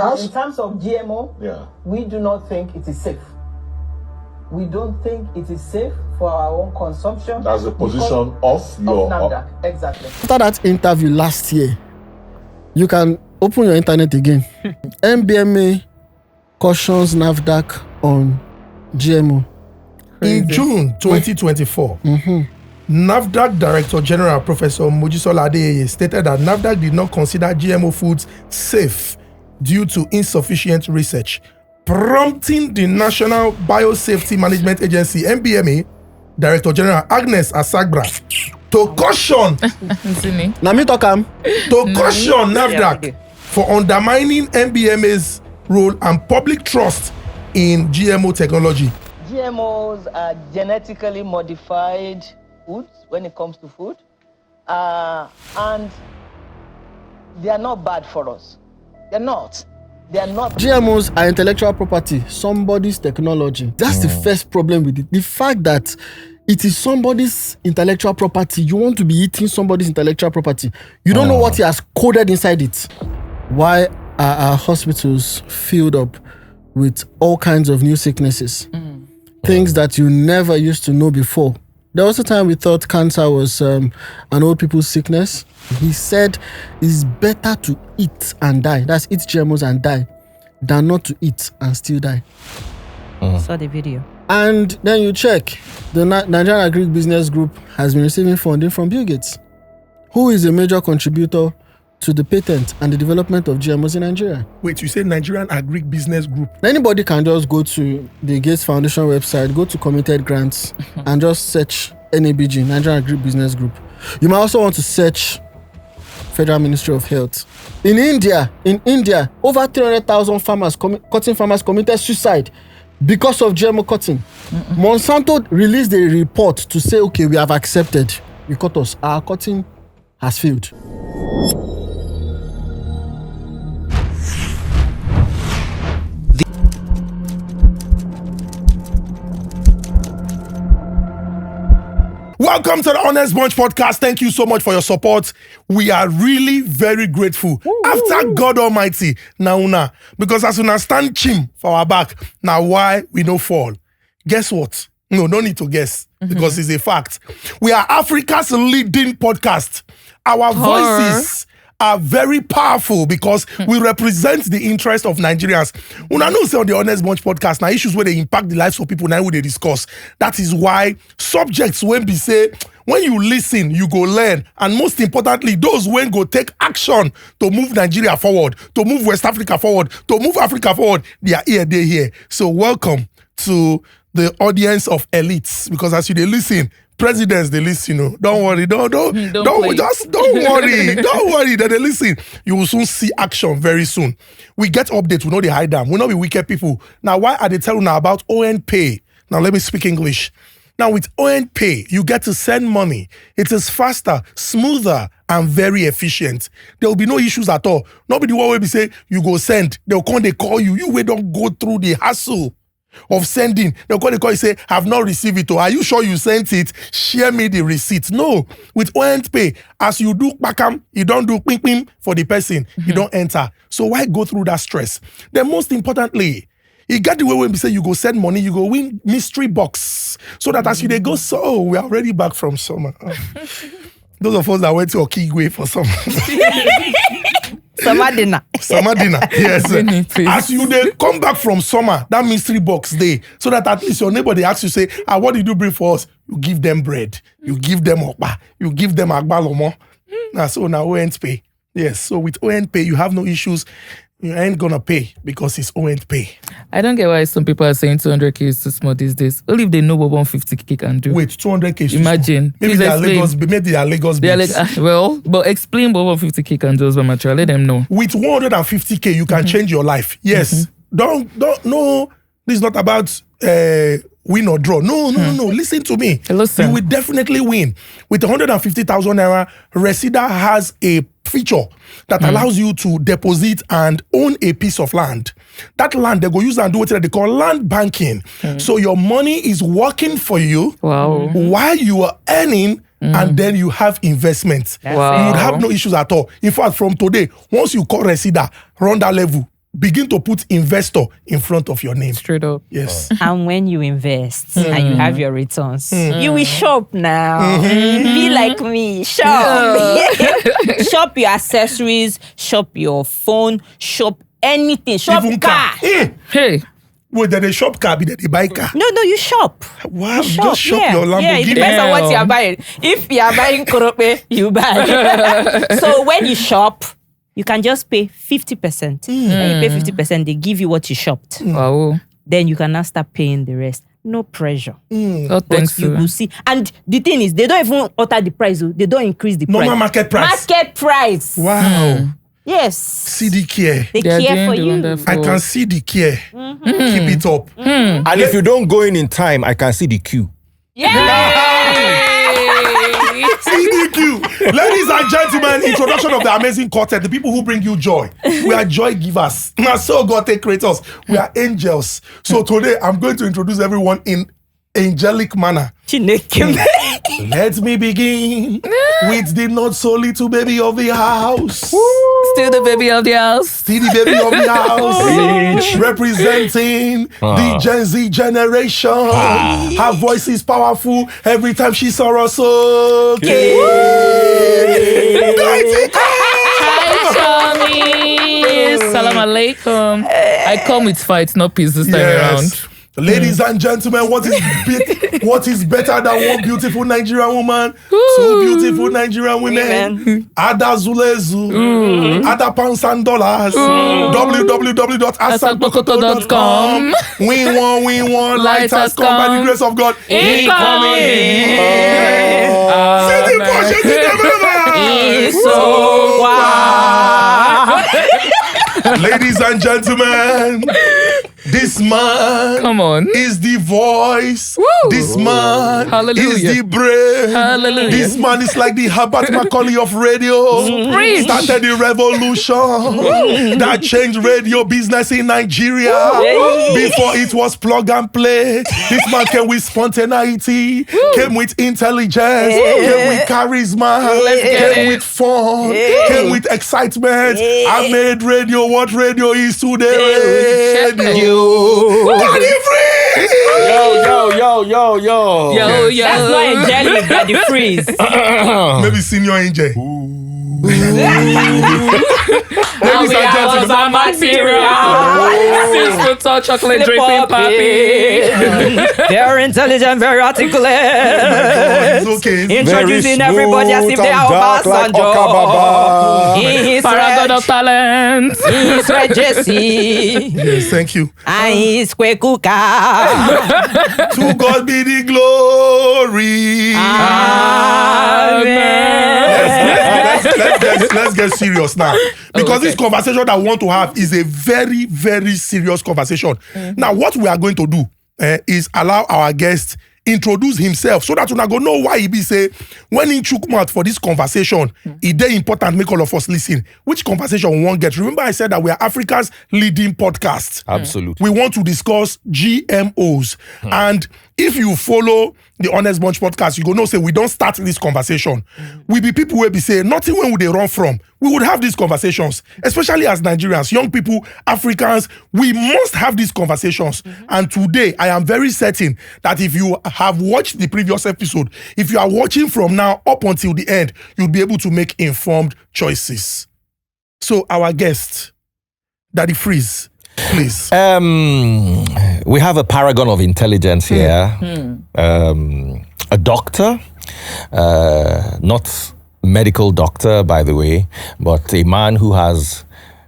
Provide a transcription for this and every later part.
In terms of GMO, we do not think it is safe. We don't think it is safe for our own consumption. That's the position of NAFDAC. Exactly. After that interview last year, you can open your internet again. MBMA cautions NAFDAC on GMO. In June 2024, NAFDAC Director General Professor Mojisola Adeyeye stated that NAFDAC did not consider GMO foods safe due to insufficient research, prompting the National Biosafety Management Agency, NBMA, Director General Agnes Asagbra to caution NAFDAC for undermining NBMA's role and public trust in GMO technology. GMOs are genetically modified foods when it comes to food, and they are not bad for us. They're not. GMOs are intellectual property, somebody's technology. That's the first problem with it. The fact that it is somebody's intellectual property, you want to be eating somebody's intellectual property. You don't know what he has coded inside it. Why are our hospitals filled up with all kinds of new sicknesses? Things that you never used to know before. There was a time we thought cancer was an old people's sickness. He said it's better to eat and die. That's eat GMOs and die than not to eat and still die. Saw the video. And then you check, the Nigerian Agribusiness Group has been receiving funding from Bill Gates, who is a major contributor to the patent and the development of GMOs in Nigeria. Wait, you said Nigerian Agribusiness Group? Anybody can just go to the Gates Foundation website, go to committed grants, and just search NABG, Nigerian Agribusiness Group. You might also want to search Federal Ministry of Health. In India, over 300,000 cotton farmers committed suicide because of GMO cotton. Monsanto released a report to say, okay, we have accepted. You caught us. Our cotton has failed. Welcome to the Honest Bunch podcast. Thank you so much for your support. We are really very grateful. After God Almighty, now, because as soon as stand chim for our back, now why we no fall. Guess what? No, don't need to guess because it's a fact. We are Africa's leading podcast. Our voices are very powerful because we represent the interest of Nigerians. When I know say on the Honest Bunch podcast, now issues where they impact the lives of people, now who they discuss. That is why subjects when we say, when you listen, you go learn. And most importantly, those when go take action to move Nigeria forward, to move West Africa forward, to move Africa forward, they are here, they're here. So welcome to the audience of elites, because as you they listen, presidents they listen, don't worry, don't worry, don't worry that they listen. You will soon see action very soon. We get updates, we know they hide them, we not be wicked people. Now, why are they telling now about OhentPay? Now let me speak English. Now with OhentPay, you get to send money. It is faster, smoother, and very efficient. There will be no issues at all. Nobody will be say you go send. They'll come, they call you. You will don't go through the hassle of sending. They'll call you say, have not received it. Or are you sure you sent it? Share me the receipt. No. With OhentPay, as you do bakam, you don't do ping ping for the person. You don't enter. So why go through that stress? Then most importantly, you get the way when we say you go send money, you go win mystery box. So that as you they go, so we are already back from summer. Those of us that went to Okigwe for summer. Summer dinner, yes. As you they come back from summer, that mystery box day, so that at least your neighbor they ask you, say, what did you bring for us? You give them bread, you give them okpa, you give them agbalomo. So now OhentPay. Yes, so with OhentPay, you have no issues. You ain't gonna pay because it's OhentPay. I don't get why some people are saying 200k is too small these days. Only if they know what 150k can do. Wait, 200k is imagine. Maybe they are Lagos. They are like, well, but explain what 150k can do as well, mature. Let them know. With 150k, you can change your life. Yes. Don't no. This is not about win or draw. No. Listen to me. Listen. You will definitely win. With 150,000 naira, Resida has a feature that allows you to deposit and own a piece of land. That land, they go use and do what they call land banking. So your money is working for you while you are earning, and then you have investments. You would have no issues at all. In fact, from today, once you call Resida, run that level, begin to put investor in front of your name. Straight up. Yes. And when you invest and you have your returns, you will shop now. Be like me, shop. Shop your accessories, shop your phone, shop anything, shop Even car. Hey. Wait, they shop car, they buy car. No, you shop. Wow, You you just shop yeah. your Lamborghini. Yeah, it depends on what you are Damn. buying. If you are buying korope, you buy. So when you shop, you can just pay 50%. When you pay 50%, they give you what you shopped. Wow. Then you can now start paying the rest. No pressure. Oh, But thanks. you will see. And the thing is, they don't even alter the price. They don't increase the Normal price. market price. Market price. Wow. Yes. See the care. They They are care doing for the you. wonderful- I can see the care. Keep it up. And if you don't go in time, I can see the queue. CDQ. Ladies and gentlemen, introduction of the amazing quartet, the people who bring you joy. We are joy givers. Now, so God take creators. We are angels. So today, I'm going to introduce everyone in angelic manner. Chineke. Let me begin with the not so little baby of the house. Still the baby of the house. See the baby of the house, representing the Gen Z generation. Her voice is powerful every time she saw us. Okay. Hi, Shami. Salam alaikum. I come with fights, not peace this time around. Ladies and gentlemen, what is better than one beautiful Nigerian woman? Two beautiful Nigerian women. Ada Zulezu. Ada pounds and dollars. www.asakbokoto.com. We won. Light has come by the grace of God. Incoming. See the portion in the Ladies and gentlemen, this man Come on. is the voice. Woo. This man Hallelujah. is the brain. Hallelujah. This man is like the Herbert Macaulay of radio. Preach. Started the revolution that changed radio business in Nigeria. Before it was plug and play. This man came with spontaneity, came with intelligence, came with charisma, came with fun, came with excitement. I made radio what radio is today. Radio. Daddy Freeze! Yo. Yo. That's not angelic, but the freeze. Maybe senior angel. Now Ladies we and are gentlemen. our material. Sister touch chocolate dripping papi. Very intelligent, very articulate. It's okay. Introducing everybody as if they are Obasanjo. He's Paragon of talent. He's Red Jesse. Yes, thank you. And he's Kwekuka. To God be the glory. Let's get serious now. Because this conversation that we want to have is a very, very serious conversation. Now, what we are going to do is allow our guest introduce himself so that we go know why he be say when he took mouth for this conversation, it is important make all of us listen. Which conversation we won't get? Remember I said that we are Africa's leading podcast. Absolutely. We want to discuss GMOs. And if you follow the Honest Bunch podcast, you go know say we don't start this conversation. We be people where be say nothing when would they run from. We would have these conversations, especially as Nigerians, young people, Africans. We must have these conversations. And today, I am very certain that if you have watched the previous episode, if you are watching from now up until the end, you'll be able to make informed choices. So our guest, Daddy Freeze, please. We have a paragon of intelligence here. A doctor, not medical doctor, by the way, but a man who has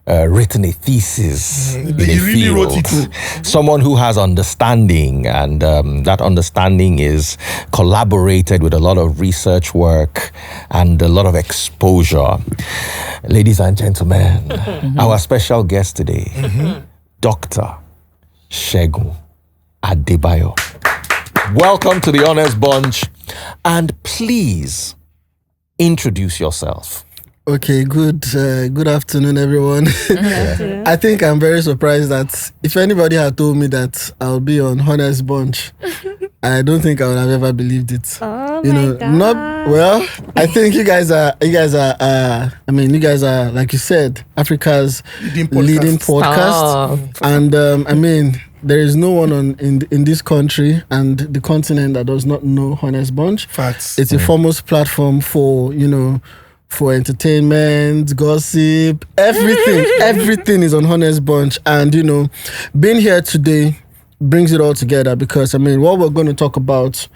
written a thesis in a He really field. wrote it too. Someone who has understanding, and that understanding is collaborated with a lot of research work and a lot of exposure. Ladies and gentlemen, our special guest today, Dr. Segun Adebayo. Welcome to the Honest Bunch, and please introduce yourself. Okay, good afternoon, everyone. I think I'm very surprised that if anybody had told me that I'll be on Honest Bunch, I don't think I would have ever believed it. Oh you my know, God. not well. I think you guys are. You guys are, like you said, Africa's leading podcast. Stop. And there is no one in this country and the continent that does not know Honest Bunch. Facts. It's a foremost platform for for entertainment, gossip, everything. Everything is on Honest Bunch, and being here today brings it all together because what we're going to talk about,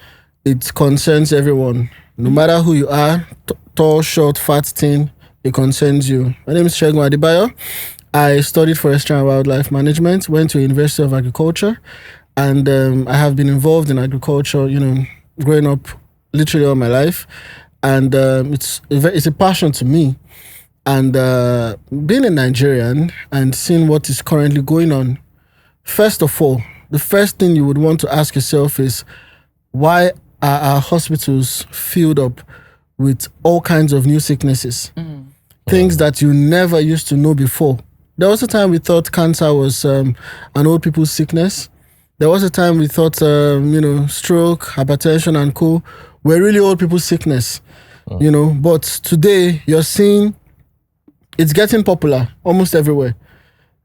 it concerns everyone, no matter who you are, tall, short, fat, thin. It concerns you. My name is Segun Adebayo. I studied forestry and wildlife management, went to University of Agriculture, and I have been involved in agriculture, growing up literally all my life. And it's a passion to me. And being a Nigerian and seeing what is currently going on, first of all, the first thing you would want to ask yourself is, why are our hospitals filled up with all kinds of new sicknesses? Things that you never used to know before. There was a time we thought cancer was an old people's sickness. There was a time we thought, stroke, hypertension, and co were really old people's sickness. But today you're seeing it's getting popular almost everywhere.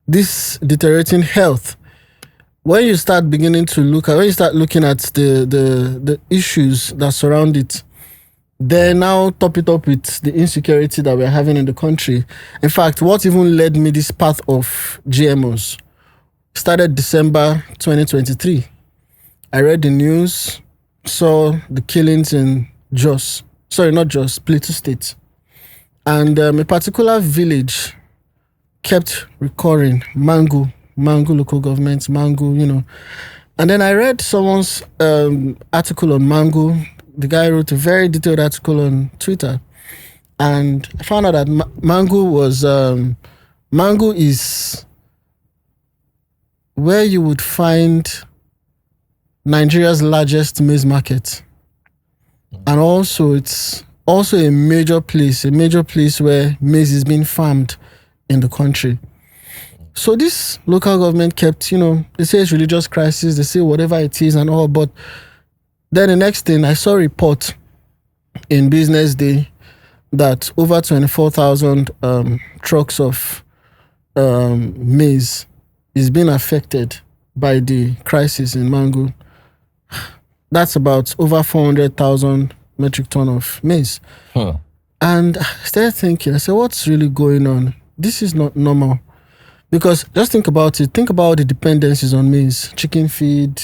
This deteriorating health. When you start looking at the issues that surround it, they now top it up with the insecurity that we're having in the country. In fact, what even led me this path of GMOs started December 2023. I read the news, saw the killings in Plateau State. And a particular village kept recurring, Mangu local government, Mangu, And then I read someone's article on Mangu. The guy wrote a very detailed article on Twitter. And I found out that Mangu is where you would find Nigeria's largest maize market. And also it's also a major place where maize is being farmed in the country. So this local government kept, they say it's religious crisis, they say whatever it is and all, but then the next thing, I saw a report in Business Day that over 24,000 trucks of maize is being affected by the crisis in Mangu. That's about over 400,000 metric ton of maize. And I started thinking, I said, what's really going on? This is not normal. Because just think about it. Think about the dependencies on maize, chicken feed,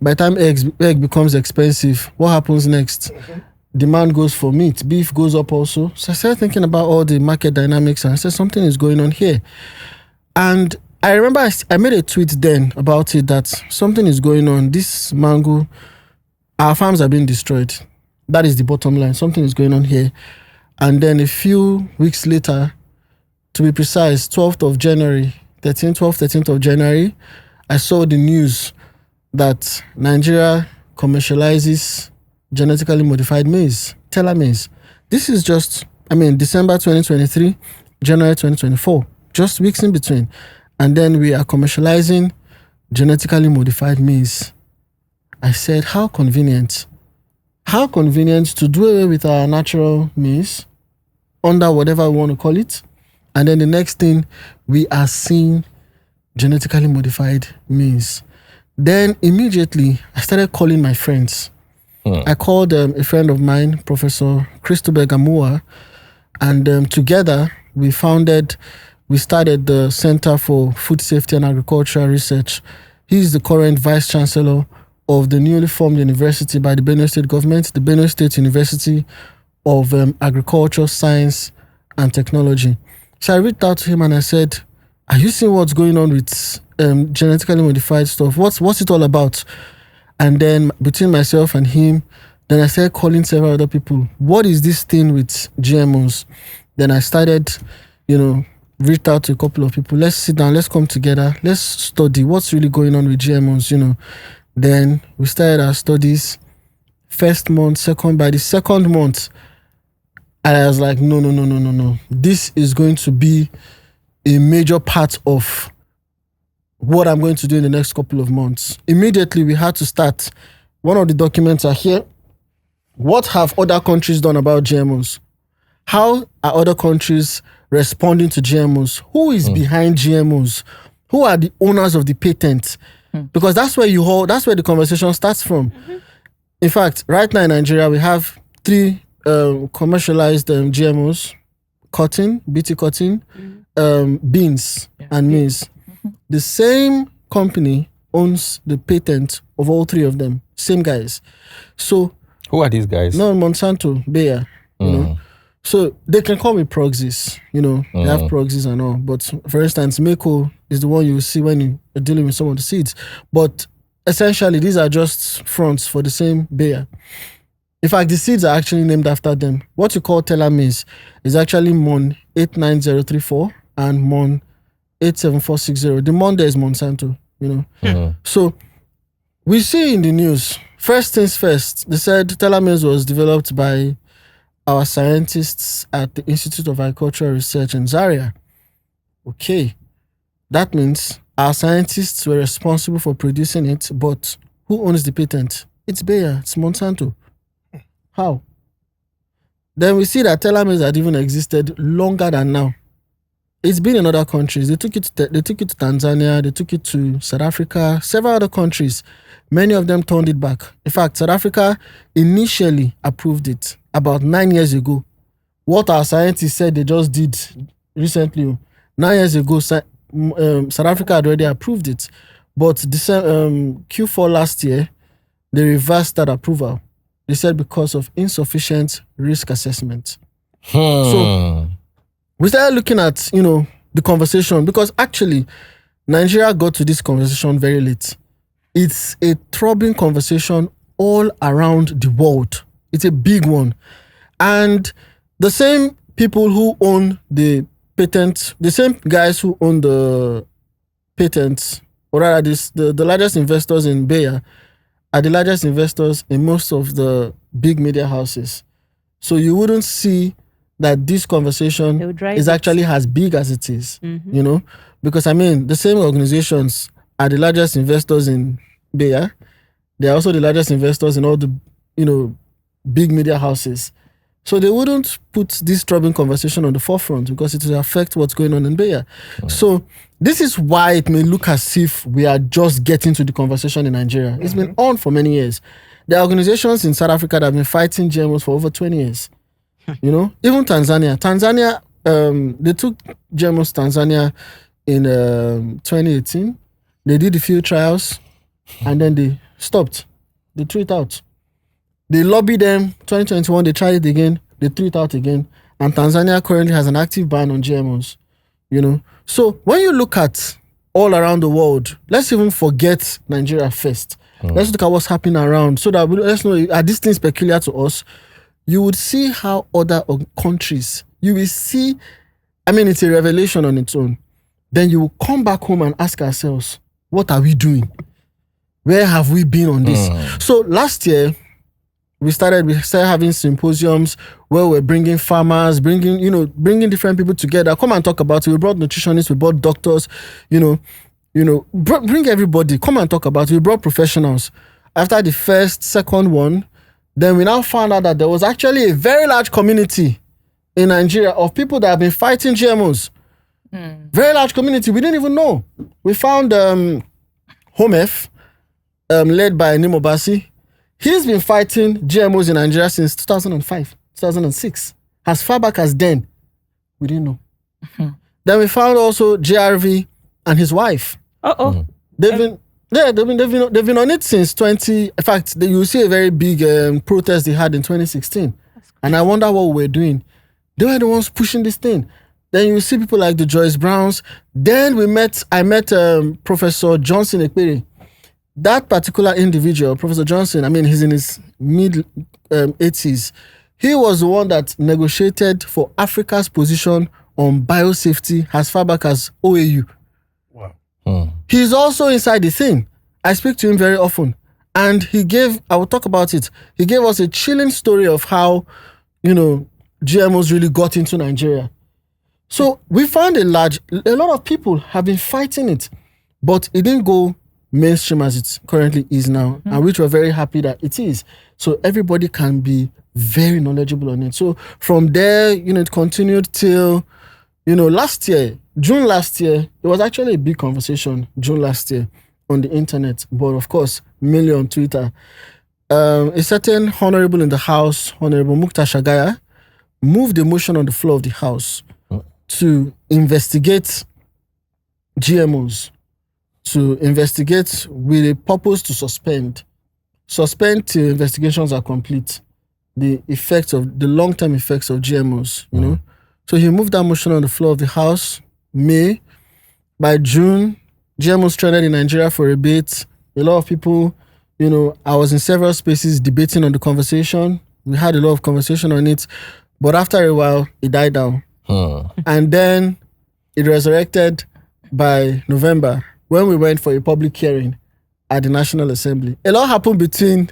By the time egg becomes expensive, what happens next? Demand goes for meat. Beef goes up also. So I started thinking about all the market dynamics and I said something is going on here. And I remember I made a tweet then about it that something is going on. This mango, our farms are being destroyed. That is the bottom line. Something is going on here. And then a few weeks later, to be precise, 13th of January, I saw the news that Nigeria commercializes genetically modified maize, teller maize. This is just, December 2023, January 2024, just weeks in between. And then we are commercializing genetically modified maize. I said, how convenient. How convenient to do away with our natural maize under whatever we want to call it. And then the next thing, we are seeing genetically modified maize. Then immediately, I started calling my friends. I called a friend of mine, Professor Christopher Gamua, and together we started the Center for Food Safety and Agricultural Research. He is the current Vice Chancellor of the newly formed university by the Benue State government, the Benue State University of Agriculture, Science and Technology. So I reached out to him and I said, are you seeing what's going on with genetically modified stuff? What's it all about? And then between myself and him, then I started calling several other people. What is this thing with GMOs? Then I started, reached out to a couple of people. Let's sit down, let's come together, let's study what's really going on with GMOs, Then we started our studies. First month, by the second month, and I was like, no. This is going to be a major part of what I'm going to do in the next couple of months. Immediately, we had to start. One of the documents are here. what have other countries done about GMOs? How are other countries responding to GMOs? Who is behind GMOs? Who are the owners of the patent? Because that's where the conversation starts from. In fact, right now in Nigeria, we have 3 commercialized GMOs: cotton, BT cotton, beans, and maize. The same company owns the patent of all 3 of them. Same guys. So Who are these guys? no, Monsanto, Bayer, you know. So they can call me proxies, you know. They have proxies and all. But for instance, Mako is the one you see when you're dealing with some of the seeds. But essentially, these are just fronts for the same Bayer. In fact, the seeds are actually named after them. What you call telomeres is actually MON 89034 and MON 87460. The MON there is Monsanto, you know. So we see in the news, first things first, they said telomeres was developed by our scientists at the Institute of Agricultural Research in Zaria. Okay. That means our scientists were responsible for producing it, but who owns the patent? It's Bayer, it's Monsanto. How? Then we see that telomeres had even existed longer than now. It's been in other countries. They took it to Tanzania, they took it to South Africa, several other countries. Many of them turned it back. In fact, South Africa initially approved it about 9 years ago. What our scientists said they just did recently, 9 years ago, South Africa had already approved it. But Q4 last year, they reversed that approval. They said because of insufficient risk assessment. So we started looking at, you know, the conversation, because actually Nigeria got to this conversation very late. It's a troubling conversation all around the world. It's a big one. And the same people who own the patent, the same guys who own the patents, or rather the largest investors in Bayer, are the largest investors in most of the big media houses. So you wouldn't see that this conversation is actually as big as it is, you know? Because, I mean, the same organizations are the largest investors in Bayer. They are also the largest investors in all the, you know, big media houses. So they wouldn't put this troubling conversation on the forefront because it will affect what's going on in Bayer. So this is why it may look as if we are just getting to the conversation in Nigeria. It's been on for many years. There are organizations in South Africa that have been fighting GMOs for over 20 years. You know, even Tanzania, they took GMOs to Tanzania in 2018. They did a few trials and then they stopped. They threw it out. They lobbied them. 2021, they tried it again. They threw it out again. And Tanzania currently has an active ban on GMOs. You know, so when you look at all around the world, let's even forget Nigeria first. Let's look at what's happening around, so that let's know, are these things peculiar to us? You would see how other countries, you will see, I mean, it's a revelation on its own. Then you will come back home and ask ourselves, what are we doing? Where have we been on this? So last year, we started having symposiums where we're bringing farmers, bringing different people together. Come and talk about it. We brought nutritionists, we brought doctors, bring everybody. Come and talk about it. We brought professionals. After the first, second one, then we now found out that there was actually a very large community in Nigeria of people that have been fighting GMOs. Very large community. We didn't even know. We found HOMEF, led by Nimo Basi. He's been fighting GMOs in Nigeria since 2005, 2006. As far back as then, we didn't know. Then we found also JRV and his wife. They've been on it since 20. In fact, you see a very big protest they had in 2016. And I wonder what we were doing. They were the ones pushing this thing. Then you see people like the Joyce Browns. Then I met Professor Johnson Ekpere. That particular individual, Professor Johnson, I mean, he's in his mid-80s. He was the one that negotiated for Africa's position on biosafety as far back as OAU. Wow. He's also inside the thing. I speak to him very often. And I will talk about it. He gave us a chilling story of how, GMOs really got into Nigeria. So we found a lot of people have been fighting it, but it didn't go mainstream as it currently is now, and which we're very happy that it is. So everybody can be very knowledgeable on it. So from there, it continued till, last year, June last year, it was actually a big conversation, June last year, on the internet, but of course, mainly on Twitter. A certain honorable in the House, Honorable Mukta Shagaya, moved a motion on the floor of the House to investigate GMOs, to investigate with a purpose to suspend till investigations are complete, the long-term effects of GMOs, So he moved that motion on the floor of the House, May. By June, GMOs trended in Nigeria for a bit. A lot of people, I was in several spaces debating on the conversation. We had a lot of conversation on it. But after a while, it died down. And then it resurrected by November when we went for a public hearing at the National Assembly. A lot happened between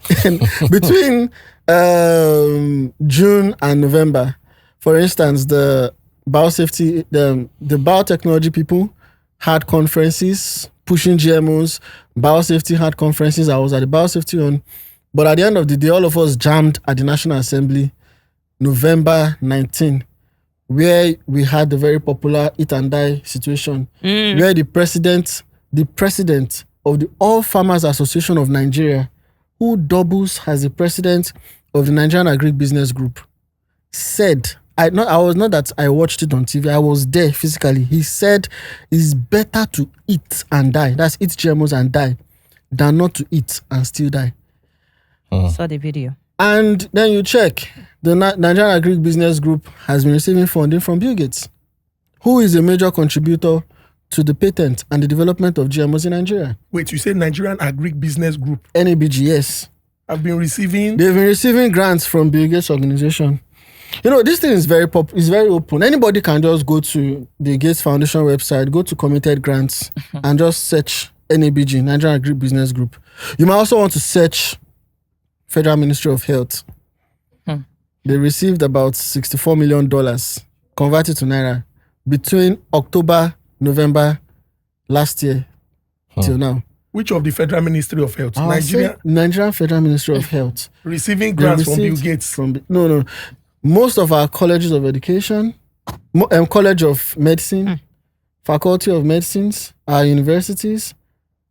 June and November. For instance, the biosafety, the biotechnology people had conferences pushing GMOs. Biosafety had conferences. I was at the biosafety one. But at the end of the day, all of us jammed at the National Assembly November 19, where we had the very popular eat and die situation, where the president of the All Farmers Association of Nigeria, who doubles as the president of the Nigerian Agribusiness Group, said, I was not that I watched it on TV, I was there physically. He said it's better to eat and die, that's eat GMOs and die, than not to eat and still die. Saw the video. And then you check, the Nigerian Agribusiness Group has been receiving funding from Bill Gates, who is a major contributor to the patent and the development of GMOs in Nigeria. Wait, you said Nigerian Agribusiness Group? NABG, yes. They've been receiving grants from Bill Gates organization. This thing is it's very open. Anybody can just go to the Gates Foundation website, go to committed grants, and just search NABG, Nigerian Agribusiness Group. You might also want to search Federal Ministry of Health. They received about $64 million converted to Naira between October, November last year till now. Which of the Federal Ministry of Health? Nigerian Federal Ministry of Health. Receiving grants from Bill Gates? No. Most of our colleges of education, College of Medicine, Faculty of Medicines, our universities,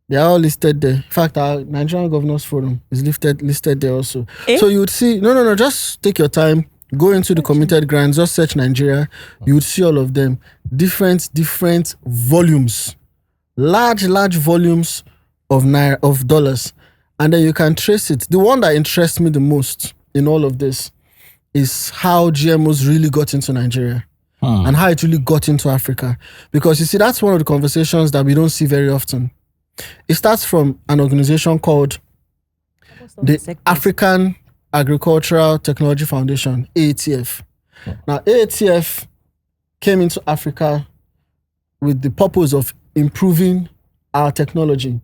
they are all listed there. In fact, our Nigerian Governors Forum is listed there also. So you would see, no, just take your time, go into the committed grants, just search Nigeria, you would see all of them. Different volumes, large volumes of dollars. And then you can trace it. The one that interests me the most in all of this is how GMOs really got into Nigeria and how it really got into Africa. Because you see, that's one of the conversations that we don't see very often. It starts from an organization called the African Agricultural Technology Foundation, AATF. Now, AATF came into Africa with the purpose of improving our technology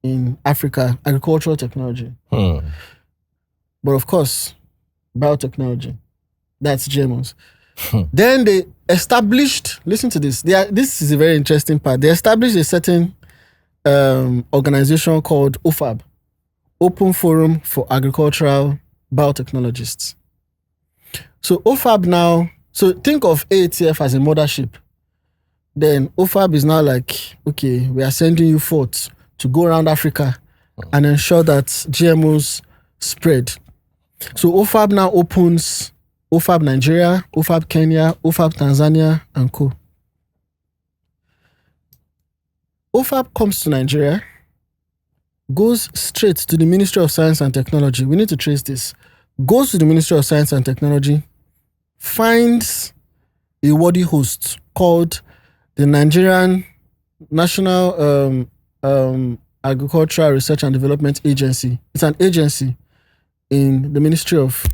in Africa, agricultural technology. But of course, biotechnology, that's GMOs. Then they established, listen to this, this is a very interesting part. They established a certain organization called OFAB, Open Forum for Agricultural Biotechnologists. So OFAB now, so think of AATF as a mothership. Then OFAB is now like, okay, we are sending you forth to go around Africa and ensure that GMOs spread. So OFAB now opens OFAB Nigeria, OFAB Kenya, OFAB Tanzania, and co. OFAB comes to Nigeria, goes straight to the Ministry of Science and Technology. We need to trace this. Goes to the Ministry of Science and Technology, finds a worthy host called the Nigerian National Agricultural Research and Development Agency. It's an agency in the Ministry of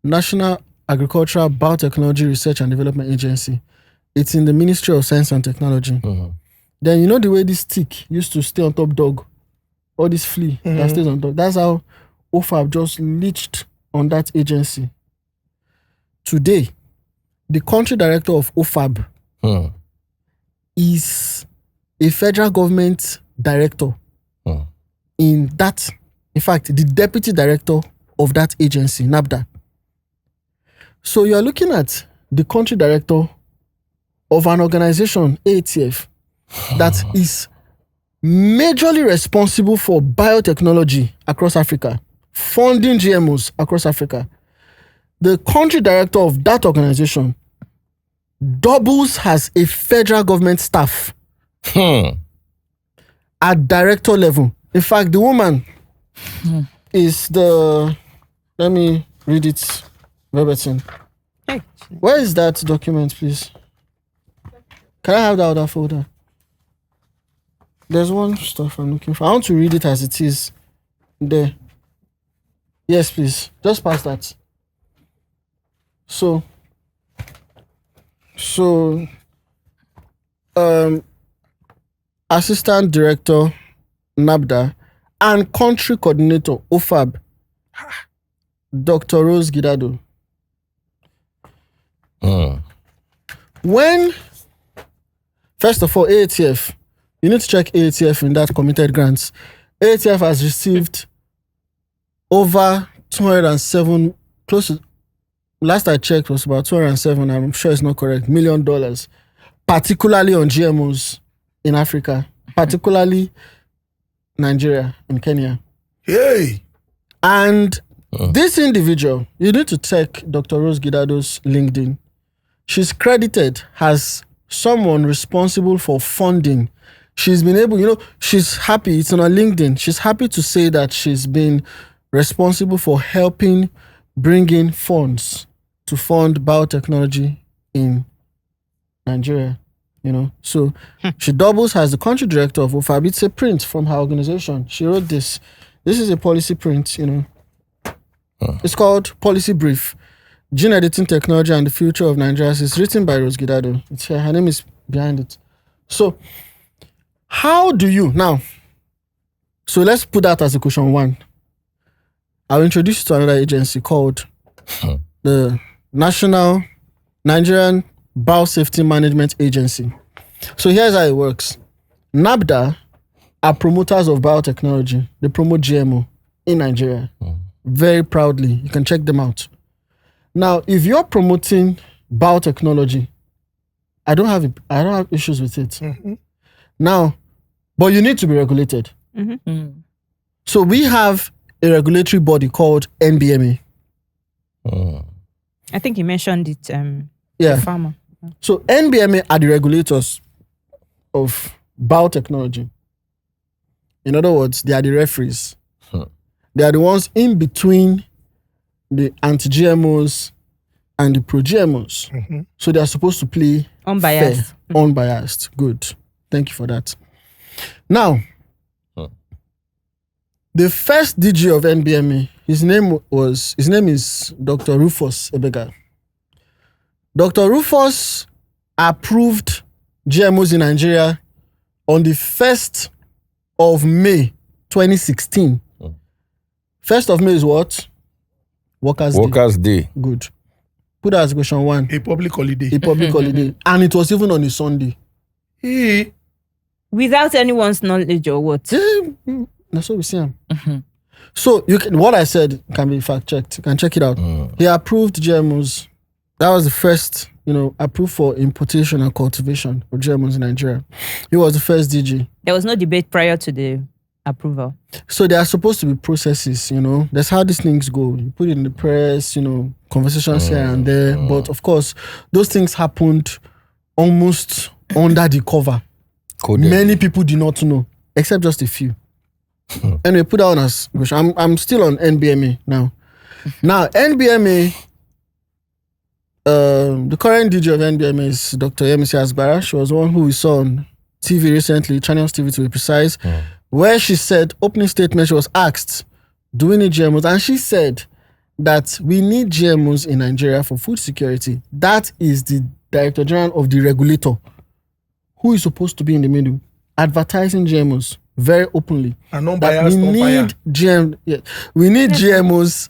National Agricultural Biotechnology Research and Development Agency. It's in the Ministry of Science and Technology. Then you know the way this stick used to stay on top dog, or this flea that stays on top. That's how OFAB just leached on that agency. Today, the country director of OFAB is a federal government director in fact, the deputy director of that agency, NABDA. So you're looking at the country director of an organization, ATF, that is majorly responsible for biotechnology across Africa, funding GMOs across Africa. The country director of that organization doubles as a federal government staff at director level. In fact, the woman is let me read it verbatim. Where is that document, please? Can I have the other folder? There's one stuff I'm looking for. I want to read it as it is there. Yes, please. Just pass that. So, Assistant Director, NABDA, and Country Coordinator, OFAB, Dr. Rose Gidado. When, first of all, AATF, you need to check AATF in that committed grants. AATF has received over 207, close to, last I checked was about 207, I'm sure it's not correct, $1 million, particularly on GMOs in Africa, particularly Nigeria and Kenya. Hey! And this individual, you need to check Dr. Rose Gidado's LinkedIn. She's credited as someone responsible for funding. She's been able, she's happy, it's on her LinkedIn. She's happy to say that she's been responsible for helping bring in funds to fund biotechnology in Nigeria, So she doubles as the country director of OFAB. It's a print from her organization. She wrote this. This is a policy print, It's called Policy Brief, Gene Editing Technology and the Future of Nigeria. It's written by Rose Gidado. It's her name is behind it. So, how do you, now, so let's put that as a question one. I'll introduce you to another agency called the Nigerian Biosafety Management Agency. So here's how it works. NABDA are promoters of biotechnology. They promote GMO in Nigeria very proudly. You can check them out. Now, if you're promoting biotechnology, I don't have issues with it. Now, but you need to be regulated. So we have a regulatory body called NBMA. I think you mentioned it. Yeah. The farmer. So NBMA are the regulators of biotechnology. In other words, they are the referees. They are the ones in between the anti-GMOs and the pro-GMOs. So they are supposed to play Unbiased. fair, unbiased. Good. Thank you for that. Now, the first DG of NBMA, his name is Dr. Rufus Ebega. Dr. Rufus approved GMOs in Nigeria on the 1st of May 2016. 1st of May is what? Workers' Day. Good. Put that as question one. A public holiday. A public holiday. And it was even on a Sunday. Without anyone's knowledge or what? That's what we see him. So what I said can be fact checked. You can check it out. He approved GMOs. That was the first, approved for importation and cultivation of GMOs in Nigeria. He was the first DG. There was no debate prior to the approval. So there are supposed to be processes, That's how these things go. You put it in the press, conversations here and there. But of course, those things happened almost under the cover. Coded. Many people did not know, except just a few. Anyway, put that on us. I'm still on NBMA now. Now, NBMA, the current DG of NBMA is Dr. Yemisi Asbara. She was one who we saw on TV recently, Channels TV to be precise, where she said, opening statement, she was asked, do we need GMOs? And she said that we need GMOs in Nigeria for food security. That is the Director General of the regulator, who is supposed to be in the middle, advertising GMOs very openly. And unbiased, we need GMOs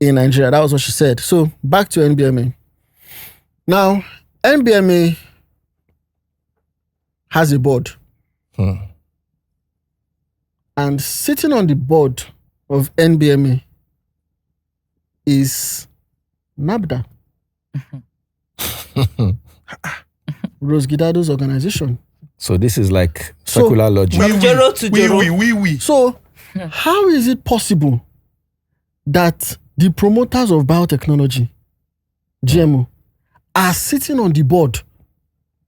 in Nigeria. That was what she said. So back to NBMA. Now, NBMA has a board. And And sitting on the board of NBMA is NABDA. Rose Gidado's organization. So this is like circular logic. From Joro to Joro. We. So how is it possible that the promoters of biotechnology, GMO, are sitting on the board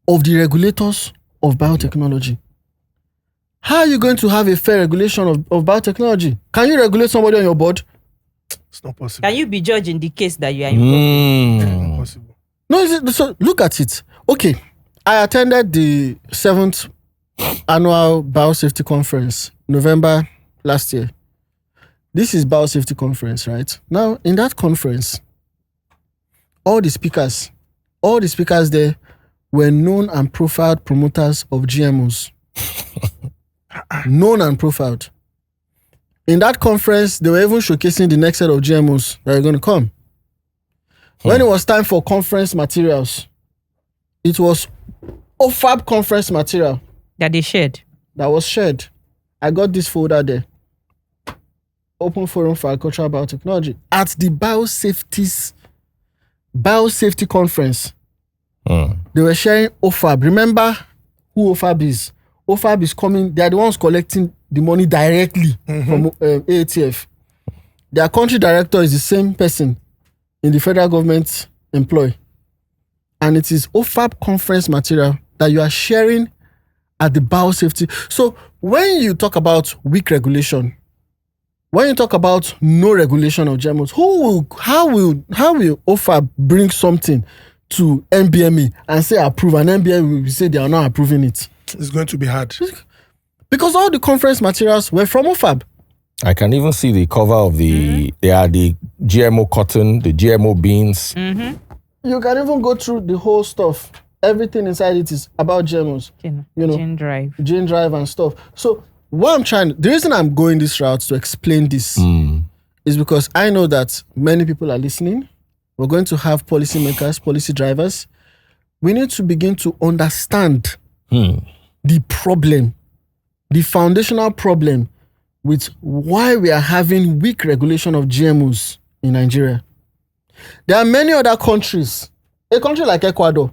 of the regulators of biotechnology? How are you going to have a fair regulation of biotechnology? Can you regulate somebody on your board? It's not possible. Can you be judged in the case that you are involved? It's not possible. No, so look at it. Okay, I attended the 7th annual biosafety conference, November last year. This is biosafety conference, right? Now, in that conference, all the speakers there were known and profiled promoters of GMOs. Known and profiled. In that conference, they were even showcasing the next set of GMOs that are going to come. When it was time for conference materials, it was OFAB conference material That they shared. that was shared. I got this folder there. Open Forum for Agricultural Biotechnology at the biosafety conference. They were sharing OFAB. Remember who OFAB is? OFAB is coming. They are the ones collecting the money directly from AATF. Their country director is the same person in the federal government employ. And it is OFAB conference material that you are sharing at the biosafety. So when you talk about weak regulation, when you talk about no regulation of GMOs, how will OFAB bring something to NBME and say approve, and NBME will say they are not approving it? It's going to be hard. Because all the conference materials were from OFAB. I can even see the cover of the, they are the GMO cotton, the GMO beans. You can even go through the whole stuff. Everything inside it is about GMOs. You know, Gene drive. gene drive and stuff. So the reason I'm going this route to explain this is because I know that many people are listening. We're going to have policymakers, policy drivers. We need to begin to understand the problem, the foundational problem with why we are having weak regulation of GMOs in Nigeria. There are many other countries. A country like Ecuador,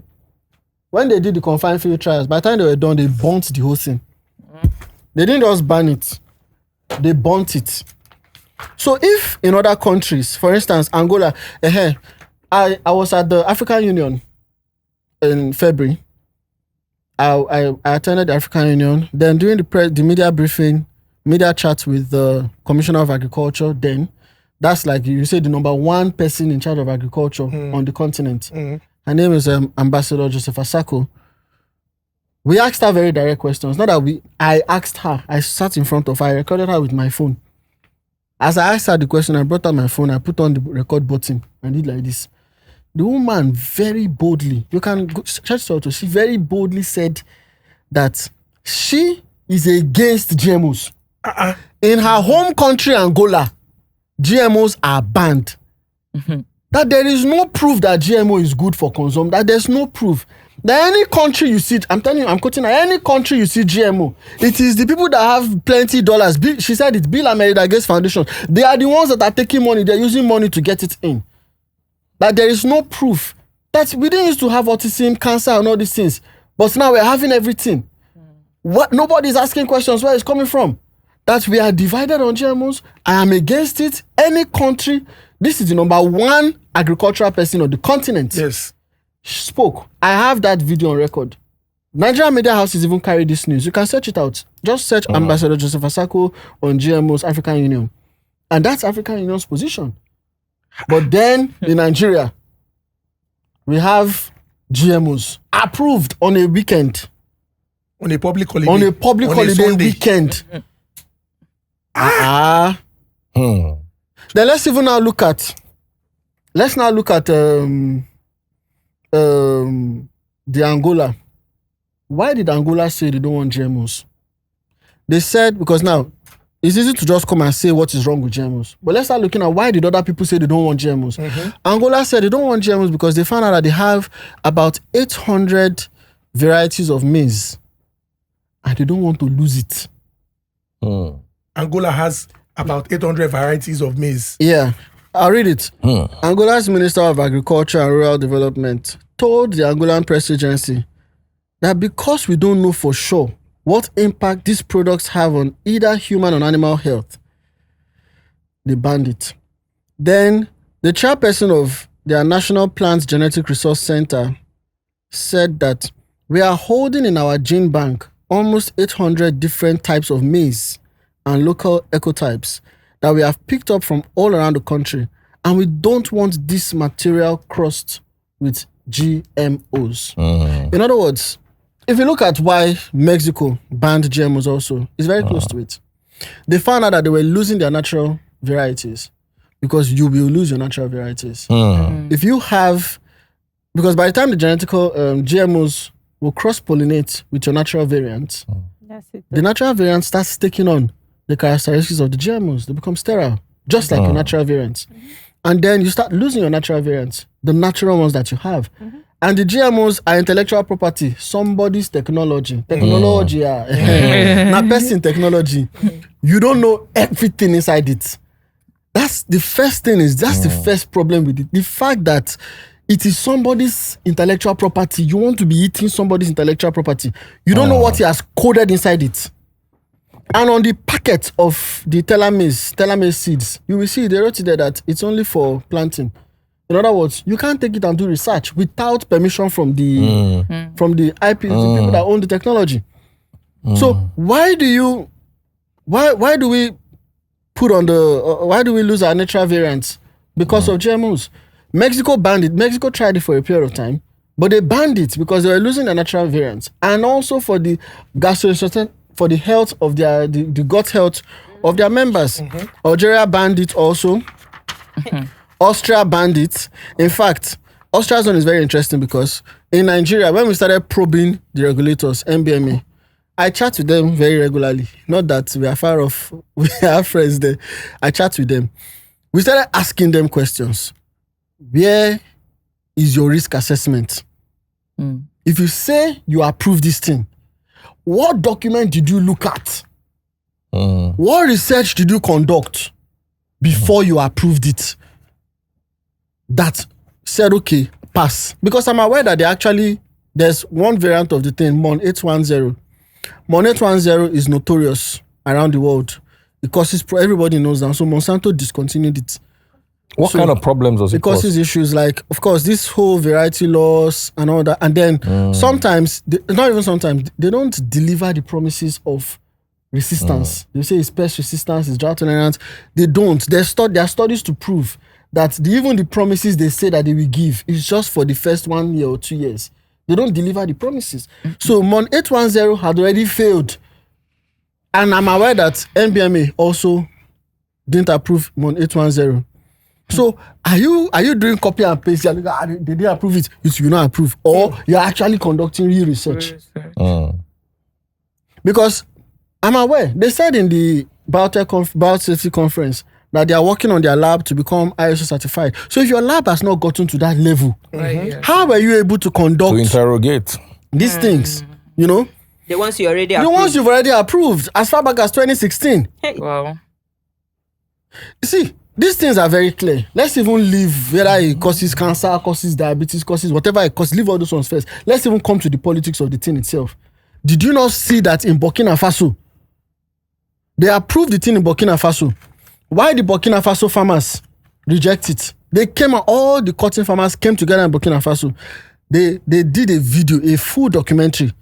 when they did the confined field trials, by the time they were done, they burnt the whole thing. They didn't just ban it, they burnt it. So if in other countries, for instance, Angola, I was at the African Union in February. I attended the African Union. Then during the media briefing, media chat with the Commissioner of Agriculture, then that's like you say the number one person in charge of agriculture on the continent. Her name is Ambassador Joseph Asako. We asked her very direct questions. Not that I asked her. I sat in front of her. I recorded her with my phone. As I asked her the question, I brought out my phone. I put on the record button and did like this. The woman very boldly, you can go search her, she very boldly said that she is against GMOs. In her home country, Angola, GMOs are banned. That there is no proof that GMO is good for consumption. That there's no proof. That any country you see, I'm telling you, I'm quoting her, any country you see GMO, it is the people that have plenty dollars. She said it's Bill and Melinda Gates Foundation. They are the ones that are taking money. They're using money to get it in. That there is no proof. That we didn't used to have autism, cancer, and all these things. But now we're having everything. What? Nobody's asking questions where it's coming from. That we are divided on GMOs. I am against it. Any country, this is the number one agricultural person on the continent. Yes. Spoke. I have that video on record. Nigerian media houses even carry this news. You can search it out. Just search Ambassador Joseph Asako on GMOs African Union. And that's African Union's position. But then in Nigeria, we have GMOs approved on a weekend. On a public holiday. On a public holiday weekend. Then let's now look at the Angola. Why did Angola say they don't want GMOs? They said, because now it's easy to just come and say what is wrong with GMOs. But let's start looking at why did other people say they don't want GMOs. Angola said they don't want GMOs because they found out that they have about 800 varieties of maize and they don't want to lose it. Angola has about 800 varieties of maize. Yeah, I'll read it. Angola's Minister of Agriculture and Rural Development told the Angolan press agency that because we don't know for sure what impact these products have on either human or animal health, they banned it. Then the chairperson of their National Plants Genetic Resource Center said that we are holding in our gene bank almost 800 different types of maize and local ecotypes that we have picked up from all around the country, and we don't want this material crossed with GMOs. In other words, if you look at why Mexico banned GMOs also, it's very close to it. They found out that they were losing their natural varieties, because you will lose your natural varieties. If you have, because by the time the genetical GMOs will cross-pollinate with your natural variants, That's it. the natural variant starts taking on the characteristics of the GMOs. They become sterile, just like your natural variants. And then you start losing your natural variants, the natural ones that you have. And the GMOs are intellectual property, somebody's technology. Technology, not person technology. You don't know everything inside it. That's the first thing that's the first problem with it. The fact that it is somebody's intellectual property. You want to be eating somebody's intellectual property. You don't know what he has coded inside it. And on the packet of the telomerase seeds, you will see they wrote it there that it's only for planting. In other words, you can't take it and do research without permission from the IP, the people that own the technology. So why do we put on why do we lose our natural variants? Because of GMOs. Mexico banned it. Mexico tried it for a period of time, but they banned it because they were losing their natural variants, and also for the for the health of the gut health of their members. Algeria banned it also. Austria banned it. In fact, Austria's one is very interesting because in Nigeria, when we started probing the regulators, NBMA, I chat with them very regularly. Not that we are far off. We are friends there. I chat with them. We started asking them questions. Where is your risk assessment? If you say you approve this thing, what document did you look at? What research did you conduct before you approved it? That said, okay, pass. Because I'm aware that there's one variant of the thing, MON 810. MON 810 is notorious around the world. It causes, everybody knows that. So Monsanto discontinued it. What kind of problems does it cause? It causes issues like, of course, this whole variety loss and all that. And then sometimes, not even sometimes, they don't deliver the promises of resistance. They say it's pest resistance, it's drought tolerance. They don't. There are studies to prove that even the promises they say that they will give is just for the first 1 year or 2 years. They don't deliver the promises. So MON 810 had already failed. And I'm aware that NBMA also didn't approve MON 810. So are you doing copy and paste? You're like, they didn't approve it. You not approve. Or you're actually conducting real research. Because I'm aware, they said in the biosafety conference that they are working on their lab to become ISO certified. So if your lab has not gotten to that level, how were you able to conduct, to interrogate these things? You know? The ones you already The approved. ones you've already approved as far back as 2016. Wow. You see, these things are very clear. Let's even leave whether it causes cancer, causes diabetes, causes whatever it causes. Leave all those ones first. Let's even come to the politics of the thing itself. Did you not see that in Burkina Faso? They approved the thing in Burkina Faso. Why the Burkina Faso farmers reject it? They came out, all the cotton farmers came together in Burkina Faso. They did a video, a full documentary.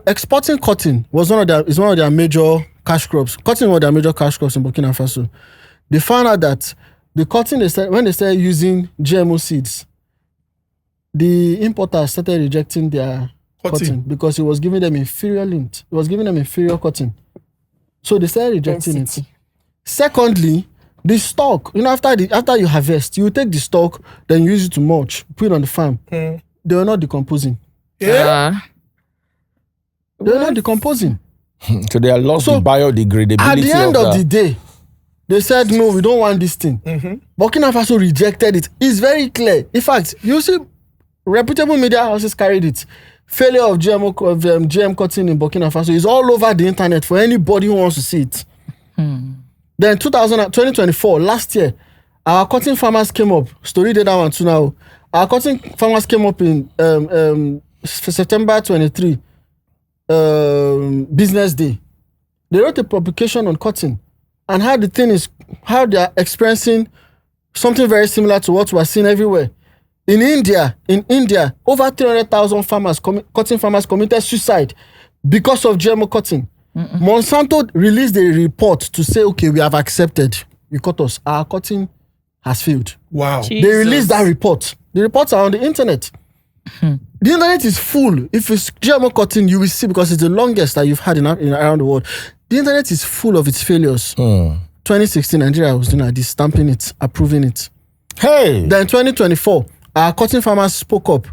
Exporting cotton is one of their major cash crops. Cotton was one of their major cash crops in Burkina Faso. They found out that the cotton when they started using GMO seeds, the importers started rejecting their cotton because it was giving them inferior lint. It was giving them inferior cotton. So they started rejecting it. Secondly, the stock, after you harvest, you take the stock, then you use it to mulch, put it on the farm. They were not decomposing. They were not decomposing. So they are lost the biodegradability. At the end of the day, they said, no, we don't want this thing. Burkina Faso rejected it. It's very clear. In fact, you see, reputable media houses carried it. Failure of GM cotton in Burkina Faso is all over the internet for anybody who wants to see it. Then 2024, last year, our cotton farmers came up. Story did that one too now. Our cotton farmers came up in September 23, Business Day. They wrote a publication on cotton and how the thing is, how they are experiencing something very similar to what we are seeing everywhere. In India, over 300,000 cotton farmers committed suicide because of GMO cotton. Monsanto released a report to say, okay, we have accepted. You cut us. Our cotton has failed. Wow. Jesus. They released that report. The reports are on the internet. The internet is full. If it's GMO cotton, you will see, because it's the longest that you've had around the world. The internet is full of its failures. 2016, Nigeria was doing this, stamping it, approving it. Hey. Then 2024, our cotton farmers spoke up.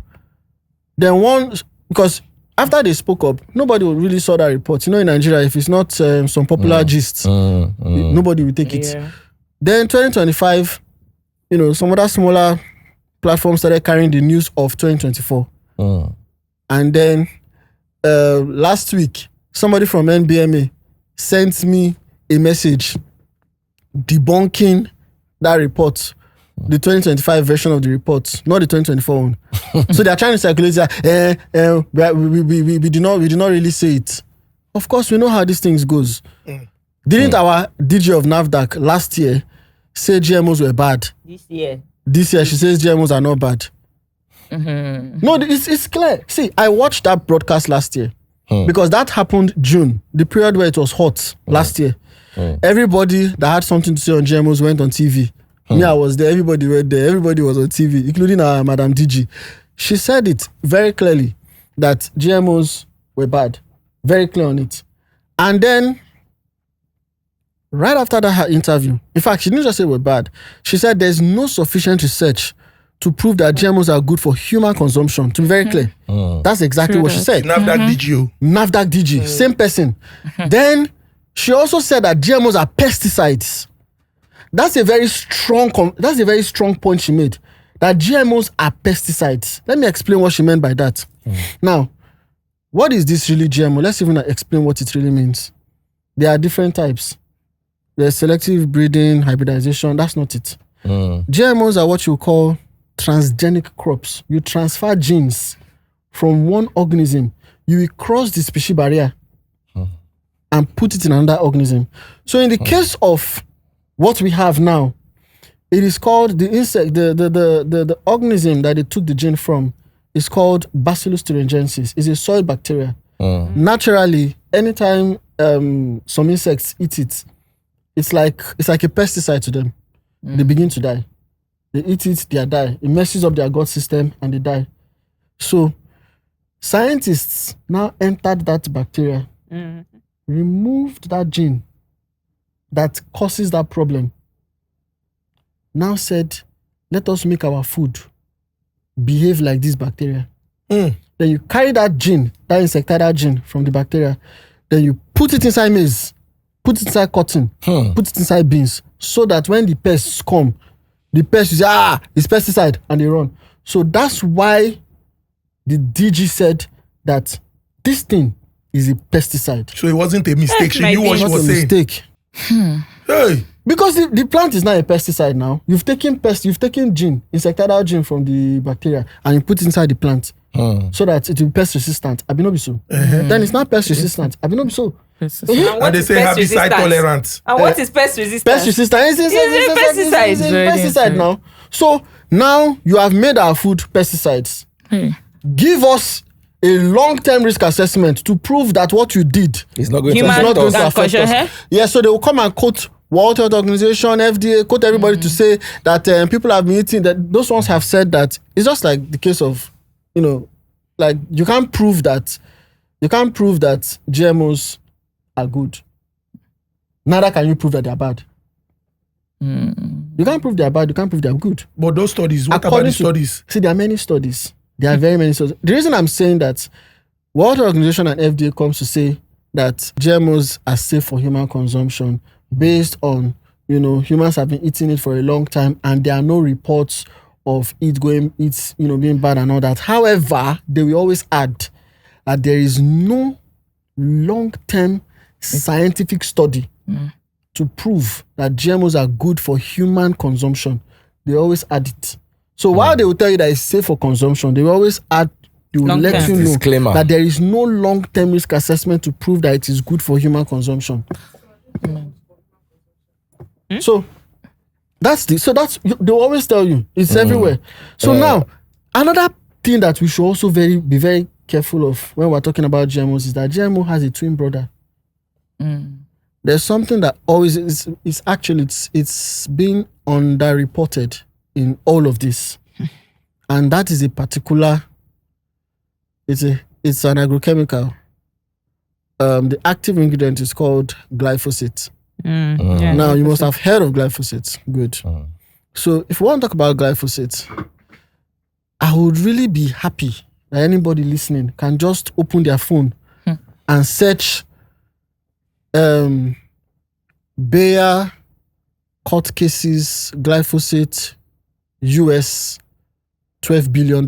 Then because after they spoke up, nobody really saw that report. In Nigeria, if it's not some popular gist, nobody will take it. Yeah. Then 2025, some other smaller platforms started carrying the news of 2024. And then last week, somebody from NBMA sent me a message debunking that report, the 2025 version of the report, not the 2024 one. So they are trying to circulate that we did not really say it. Of course, we know how these things goes. Didn't our DG of NAFDAC last year say GMOs were bad? This year she says GMOs are not bad. No, it's clear. See, I watched that broadcast last year because that happened June, the period where it was hot last year. Everybody that had something to say on GMOs went on TV. Me, I was there. Everybody went there. Everybody was on TV, including our Madam DG. She said it very clearly that GMOs were bad. Very clear on it. And then, right after that her interview, in fact, she didn't just say we're bad. She said there's no sufficient research to prove that GMOs are good for human consumption. To be very clear. That's exactly what she said. NAFDAC DG. NAFDAC DG, same person. Then she also said that GMOs are pesticides. That's a very strong point she made. That GMOs are pesticides. Let me explain what she meant by that. Now, what is this really GMO? Let's even explain what it really means. There are different types. There's selective breeding, hybridization. That's not it. GMOs are what you call transgenic crops. You transfer genes from one organism. You will cross the species barrier and put it in another organism. So in the case of what we have now, it is called the insect, the organism that they took the gene from is called Bacillus thuringiensis. It's a soil bacteria. Naturally, anytime some insects eat it, it's like a pesticide to them. They begin to die. They eat it, they die. It messes up their gut system and they die. So scientists now entered that bacteria, removed that gene that causes that problem. Now said, let us make our food behave like this bacteria. Then you carry that gene, that insecticidal gene from the bacteria, then you put it inside maize, put it inside cotton, put it inside beans, so that when the pests come, the pests say, it's pesticide, and they run. So that's why the DG said that this thing is a pesticide. So it wasn't a mistake. She knew what she was saying. Mistake. Hey. Because the plant is not a pesticide now. You've taken gene, insecticidal gene from the bacteria, and you put it inside the plant so that it will be pest resistant. Abinobiso. Then it's not pest resistant. Abinobiso. And they say herbicide tolerant. And what is pest resistant? Pest resistant. It's a pesticide now. So now you have made our food pesticides. Give us a long-term risk assessment to prove that what you did It's not going Human to affect us. affect us. Yeah, so they will come and quote World Health Organization, FDA, quote everybody to say that people have been eating, that those ones have said that. It's just like the case of, like you can't prove that GMOs are good. Neither can you prove that they're bad. You can't prove they're bad, you can't prove they're good. But those studies, what about the studies? See, there are many studies. There are very many studies. The reason I'm saying that World Health Organization and FDA comes to say that GMOs are safe for human consumption based on, humans have been eating it for a long time and there are no reports of it being bad and all that. However, they will always add that there is no long-term scientific study to prove that GMOs are good for human consumption, they always add it. So while they will tell you that it's safe for consumption, they will always add, they will let Long-term you know disclaimer that there is no long-term risk assessment to prove that it is good for human consumption. So that's they'll always tell you it's everywhere. So now another thing that we should also be very careful of when we're talking about GMOs is that GMO has a twin brother. There's something that always is actually it's being underreported in all of this, and that is a particular. It's an agrochemical. The active ingredient is called glyphosate. Yeah. Now you must have heard of glyphosate. Good. So if we want to talk about glyphosate, I would really be happy that anybody listening can just open their phone and search Bayer court cases glyphosate US $12 billion.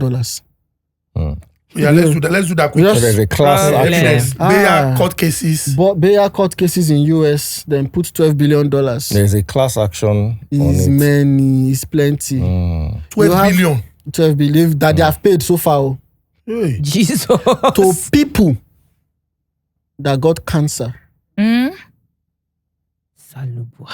Yeah, let's do that quick. Yes. There's a class Evidence. action. Bayer court cases. But Bayer court cases in US, then put $12 billion. There's a class action on Is it. many, is plenty. 12 You have- billion. 12 billion that they have paid so far Hey. Jesus. to people that got cancer. Salubwa.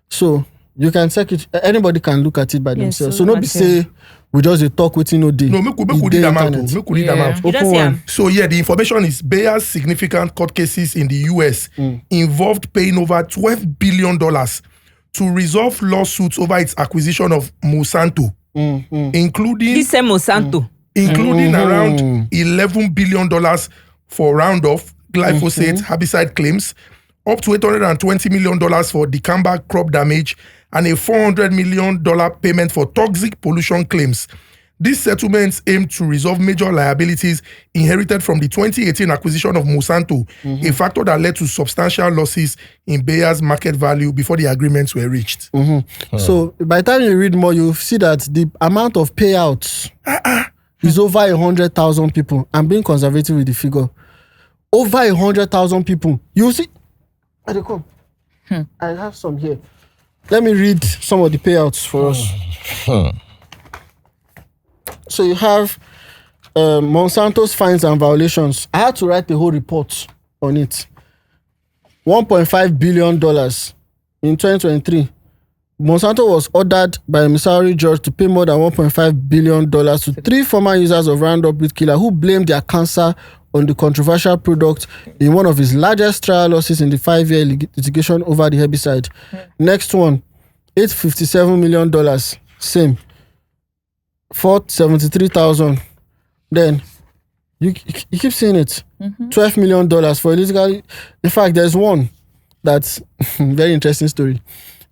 So you can check it. Anybody can look at it by themselves. So so no be say we just dey talk wetin no dey. No, make we E read dey them out. internet. Make we read them Yeah. out. You don't Open see one. him. So yeah, the information is Bayer's significant court cases in the US involved paying over $12 billion to resolve lawsuits over its acquisition of Monsanto, including This same Monsanto. around $11 billion for Roundup, glyphosate, herbicide claims, up to $820 million for dicamba crop damage, and a $400 million payment for toxic pollution claims. These settlements aim to resolve major liabilities inherited from the 2018 acquisition of Monsanto, a factor that led to substantial losses in Bayer's market value before the agreements were reached. So by the time you read more, you see that the amount of payouts is over 100,000 people. I'm being conservative with the figure. Over 100,000 people. You see, I dey come. I have some here. Let me read some of the payouts for us. So you have Monsanto's fines and violations. I had to write the whole report on it. $1.5 billion in 2023. Monsanto was ordered by a Missouri judge to pay more than $1.5 billion to 3 former users of Roundup weed killer who blamed their cancer on the controversial product in one of his largest trial losses in the 5-year litigation over the herbicide. Next one, $857 million. Same. $473,000. Then you keep seeing it. $12 million for illegal. In fact, there's one that's very interesting story.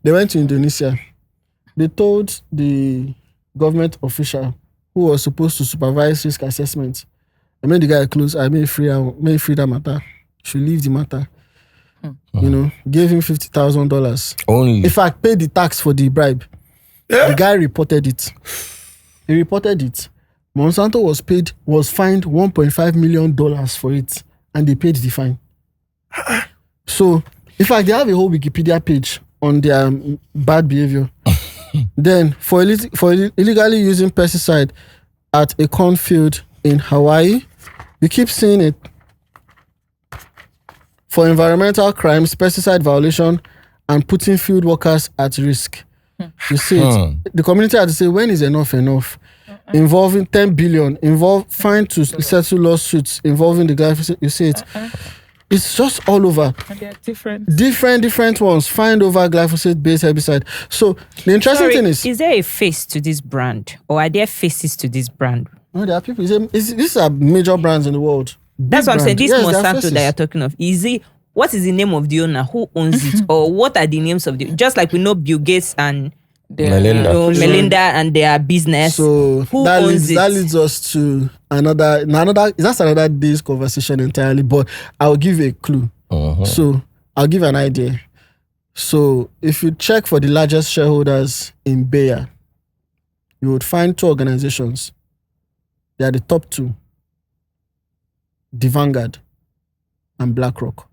They went to Indonesia. They told the government official who was supposed to supervise risk assessment. I made the guy close. I made free that matter. Should leave the matter. You know, gave him $50,000. Only. In fact, paid the tax for the bribe. The guy reported it. He reported it. Monsanto was fined $1.5 million for it, and they paid the fine. So, in fact, they have a whole Wikipedia page on their bad behavior. Then, for illegally using pesticide at a cornfield in Hawaii, you keep seeing it. For environmental crimes, pesticide violation, and putting field workers at risk. You see it. The community had to say, when is enough? Involving 10 billion, fine to settle lawsuits involving the glyphosate. You see it. It's just all over. And they are different. Different ones find over glyphosate-based herbicide. So the interesting thing is there a face to this brand, or are there faces to this brand? no, there are people. These are major brands in the world. That's what I'm saying. This Yes, there are Monsanto faces. that you're talking of, what is the name of the owner? Who owns it? Or what are the names of the? Just like we know Bill Gates and Melinda. Melinda and their business. So who that owns leads us to another. That's another day's conversation entirely. But I'll give a clue. So I'll give an idea. So if you check for the largest shareholders in Bayer, you would find 2 organizations. They are the top 2: the Vanguard and BlackRock.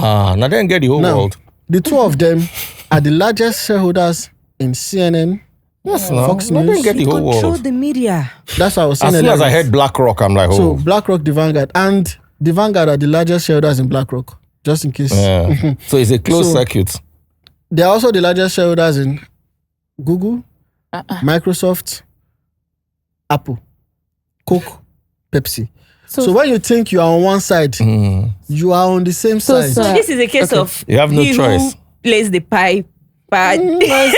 Now then get the whole Now, world. the two of them are the largest shareholders in CNN. Yes, no. Fox Now then News. get the whole Control world. the media. That's what I was saying. As soon as I earlier. heard BlackRock, I'm like, So oh. BlackRock, the Vanguard, and the Vanguard are the largest shareholders in BlackRock. Just in case. Yeah. So it's a closed So- circuit. They are also the largest shareholders in Google, Microsoft, Apple, Coke, Pepsi. So when you think you are on one side, you are on the same side. So this is a case of You have no he choice. who plays the pipe. But Pays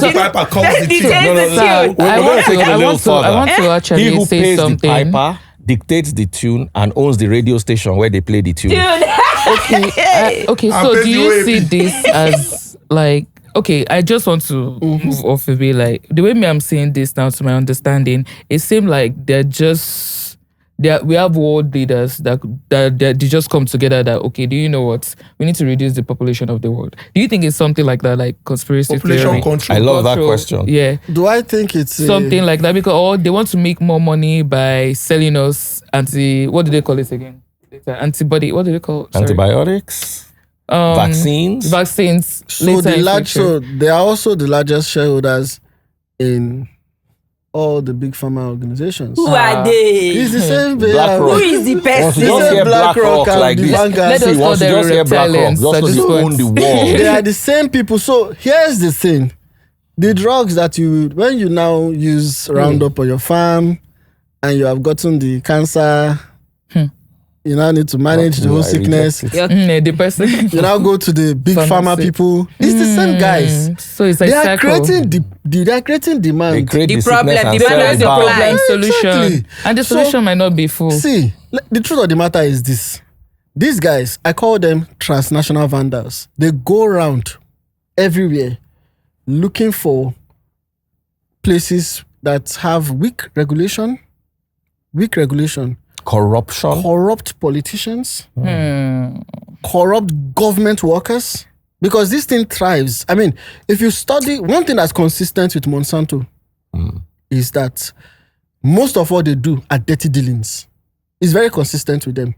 the piper, comes the Details tune. the tune. We're gonna take it a little further. I want to actually He who say pays something. the piper dictates the tune and owns the radio station where they play the tune. Okay, I'm so paid do the you way see it this as like, okay, I just want to move off a bit. Like the way me I'm seeing this now, to my understanding, it seems like we have world leaders that they just come together that, okay, do you know what? We need to reduce the population of the world. Do you think it's something like that, like conspiracy Population theory? control. I love that Control? question. Yeah. Do I think it's Something like that, because or they want to make more money by selling us what do they call it again? Antibody. What do they call it? Sorry. Antibiotics, vaccines. Vaccines. So later the in large, future. so they are also the largest shareholders in all the big pharma organizations. who are they? It's the same way. BlackRock. Who is the Once person? you just Same hear BlackRock BlackRock and like the this, Vanguard. Let us see, call once you them just hear BlackRock, reptilians just at know this they point. own the world. They are the same people. So here's the thing: the drugs that when you now use Roundup on your farm, and you have gotten the cancer, you now need to manage the whole I reject sickness. it. The person. You now go to the big pharma Pharmacy. people. It's the same guys. So it's like They are cycle. creating they are creating demand. They create The the, problem, sickness and the sell problem it is the back. problem. Problem solution. Exactly. And the So- solution might not be full. See, the truth of the matter is this. These guys, I call them transnational vandals. They go around everywhere looking for places that have weak regulation, Corruption. corrupt politicians, corrupt government workers. Because this thing thrives. I mean, if you study, one thing that's consistent with Monsanto is that most of what they do are dirty dealings. It's very consistent with them.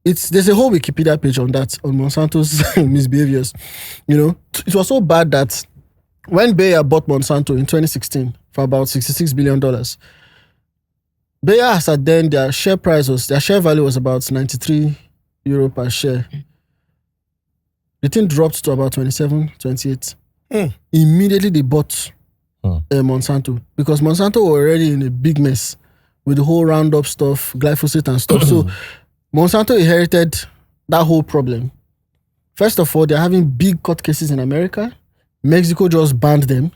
There's a whole Wikipedia page on that, on Monsanto's misbehaviors. You know, it was so bad that when Bayer bought Monsanto in 2016 for about $66 billion, Bayer as at then, their share value was about 93 euro per share. The thing dropped to about 27, 28. Immediately they bought Monsanto, because Monsanto were already in a big mess with the whole Roundup stuff, glyphosate and stuff. So Monsanto inherited that whole problem. First of all, they're having big court cases in America. Mexico just banned them.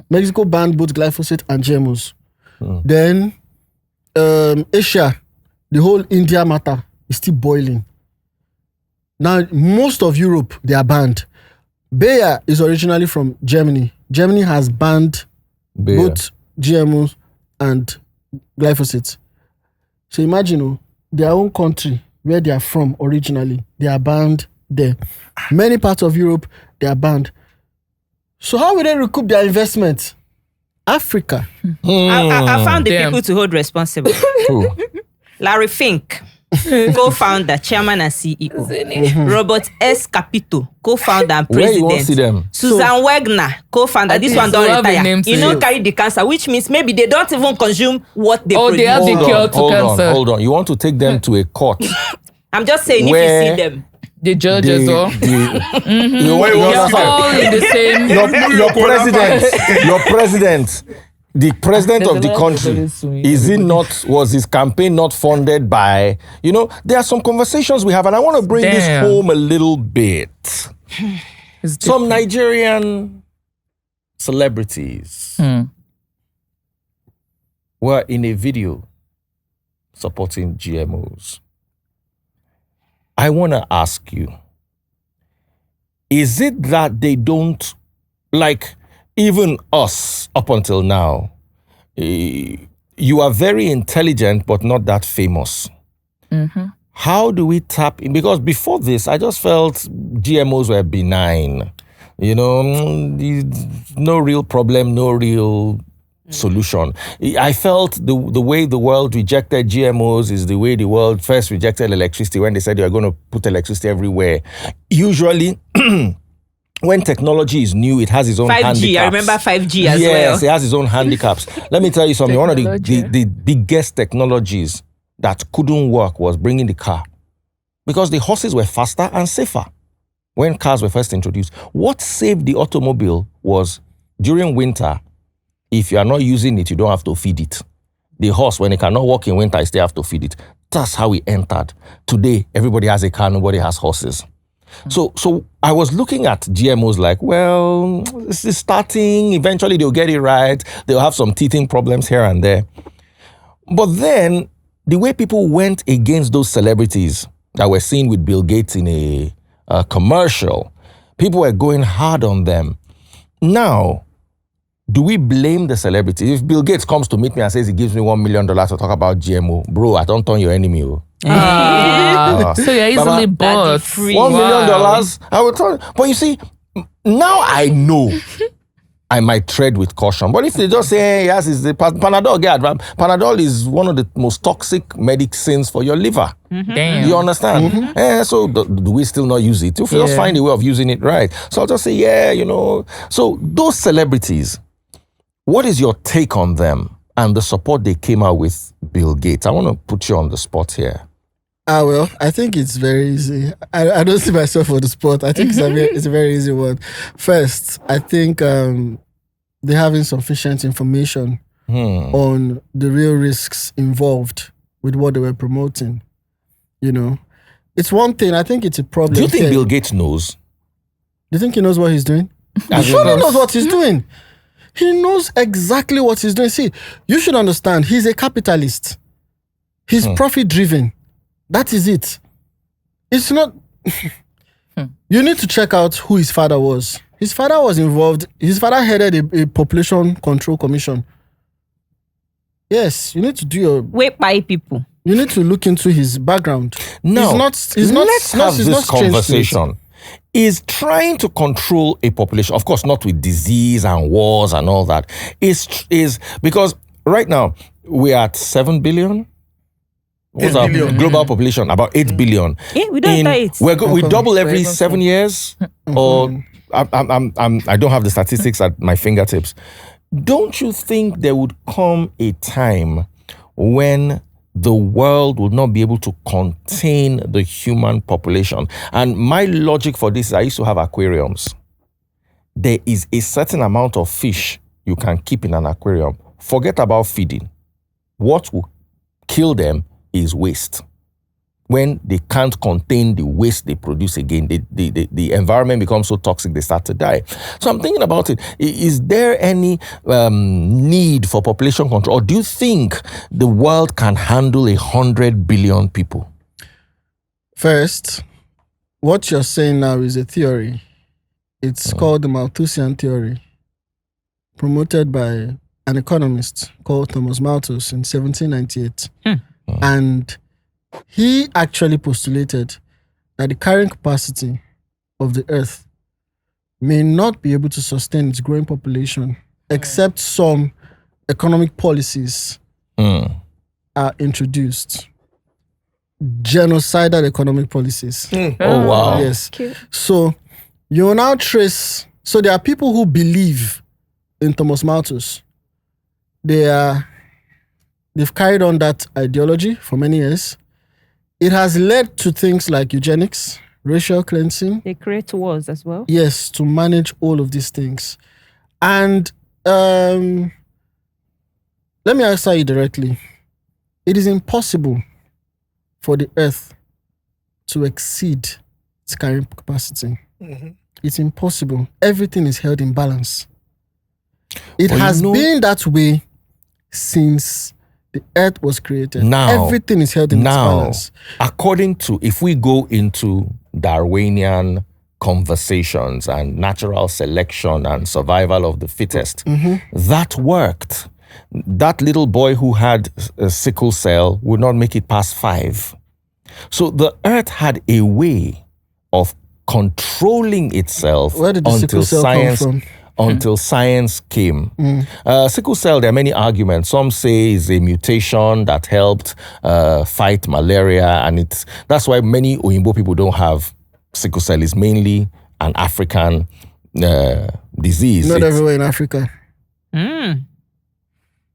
Mexico banned both glyphosate and GMOs. Then Asia, the whole India matter is still boiling. Now, most of Europe, they are banned. Bayer is originally from Germany. Germany has banned Bayer. both GMOs and glyphosate. So imagine their own country, where they are from originally, they are banned there. Many parts of Europe, they are banned. So how will they recoup their investment? Africa. I found the Damn. people to hold responsible. Who? Larry Fink, co-founder, chairman and CEO. Robert S. Capito, co-founder and Where you want to see president. them? Susan Wagner, co-founder. I This think one so don't have a retire. name to You know, you. carry the cancer, which means maybe they don't even consume what they Oh, produce. they have the Hold cure on, to hold cancer. on, hold on. You want to take them to a court I'm just saying, Where- if you see them. The judges, or you Where you want they're to all in the same. your president, the president There's of a the lot of country, everybody suing is it not, was his campaign not funded by, there are some conversations we have, and I want to bring this Damn. home a little bit. It's Some Nigerian celebrities were in a video supporting GMOs. I want to ask you, is it that they don't, like even us up until now, you are very intelligent but not that famous. How do we tap in? Because before this, I just felt GMOs were benign. No real problem, no real solution. I felt the way the world rejected GMOs is the way the world first rejected electricity when they said they are going to put electricity everywhere. Usually, when technology is new, it has its own 5G, handicaps. I remember 5G as well. Yes, it has its own handicaps. Let me tell you something. One of the biggest technologies that couldn't work was bringing the car. Because the horses were faster and safer when cars were first introduced. What saved the automobile was during winter, if you are not using it, you don't have to feed it. The horse, when it cannot walk in winter, you still have to feed it. That's how we entered. Today, everybody has a car, nobody has horses. So I was looking at GMOs like, well, this is starting. Eventually, they'll get it right. They'll have some teething problems here and there. But then, the way people went against those celebrities that were seen with Bill Gates in a commercial, people were going hard on them. Now, do we blame the celebrity? If Bill Gates comes to meet me and says he gives me $1 million to talk about GMO, bro, I don't turn your enemy. So you're easily bought. $1 million, I will turn. But you see, now I know I might tread with caution. But if they just say, hey, yes, it's the Panadol, Panadol is one of the most toxic medicines for your liver. Damn. You understand? So do we still not use it? If we just find a way of using it right. So I'll just say, So those celebrities, what is your take on them and the support they came out with Bill Gates? I want to put you on the spot here. Well, I think it's very easy. I don't see myself on the spot. I think it's a very easy one. First, I think they have insufficient information on the real risks involved with what they were promoting. It's one thing. I think it's a problem. Do you think Bill Gates knows? Do you think he knows what he's doing? He surely knows what he's doing. He knows exactly what he's doing. See, you should understand, he's a capitalist. He's profit-driven. That is it. It's not... You need to check out who his father was. His father was involved. His father headed a population control commission. Yes, you need to do your... Wait by people. You need to look into his background. No, let's have this conversation. Is trying to control a population, of course, not with disease and wars and all that, is because right now we are at 7 billion. What's our global population? About 8 billion. Yeah, we don't it. We double every 7 years, or I don't have the statistics at my fingertips. Don't you think there would come a time when the world would not be able to contain the human population? And my logic for this is I used to have aquariums. There is a certain amount of fish you can keep in an aquarium. Forget about feeding. What will kill them is waste. When they can't contain the waste they produce again, the environment becomes so toxic they start to die. So I'm thinking about it. Is there any need for population control? Or do you think the world can handle 100 billion people? First, what you're saying now is a theory. It's called the Malthusian theory, promoted by an economist called Thomas Malthus in 1798. And he actually postulated that the carrying capacity of the earth may not be able to sustain its growing population except some economic policies are introduced. Genocidal economic policies. Oh, wow. Yes. So you will now trace... So there are people who believe in Thomas Malthus. They've carried on that ideology for many years. It has led to things like eugenics, racial cleansing. They create wars as well. Yes, to manage all of these things. And let me answer you directly. It is impossible for the earth to exceed its carrying capacity. It's impossible. Everything is held in balance. It has been that way since the earth was created. Now, everything is held in its balance. According to, if we go into Darwinian conversations and natural selection and survival of the fittest, that worked. That little boy who had a sickle cell would not make it past 5. So the earth had a way of controlling itself Where did the until sickle cell science come from? until science came. Sickle cell, there are many arguments. Some say it's a mutation that helped fight malaria, and that's why many Oyinbo people don't have sickle cell. It's mainly an African disease. Not everywhere in Africa.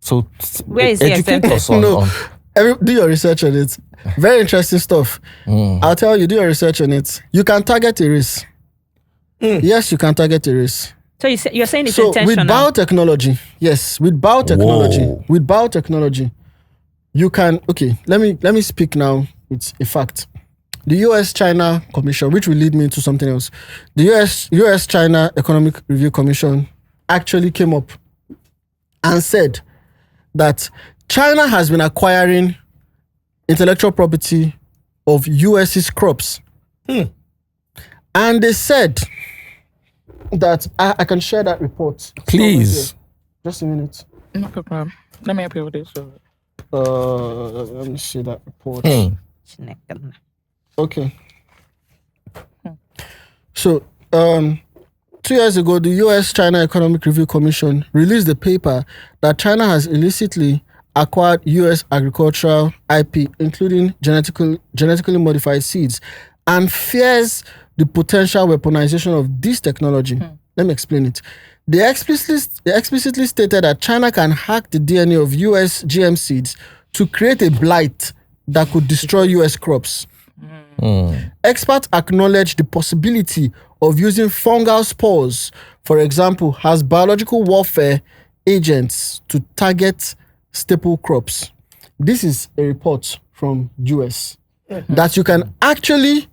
So Where is it educate accepted? us on, No. Do your research on it. Very interesting stuff. I'll tell you, do your research on it. You can target a race. Yes, you can target a race. So you're saying it's So with intentional. biotechnology, yes, with biotechnology, you can. Okay, let me speak now with a fact. The U.S.-China Commission, which will lead me into something else. The U.S.-China Economic Review Commission actually came up and said that China has been acquiring intellectual property of US's crops. And they said that I can share that report. please. Just a minute. No problem. Let me help you with this. Let me see that report. Okay. So, 2 years ago, the U.S.-China Economic Review Commission released a paper that China has illicitly acquired U.S. agricultural IP, including genetically modified seeds, and fears the potential weaponization of this technology. Let me explain it. They explicitly stated that China can hack the DNA of U.S. GM seeds to create a blight that could destroy U.S. crops. Experts acknowledge the possibility of using fungal spores, for example, as biological warfare agents to target staple crops. This is a report from US that you can actually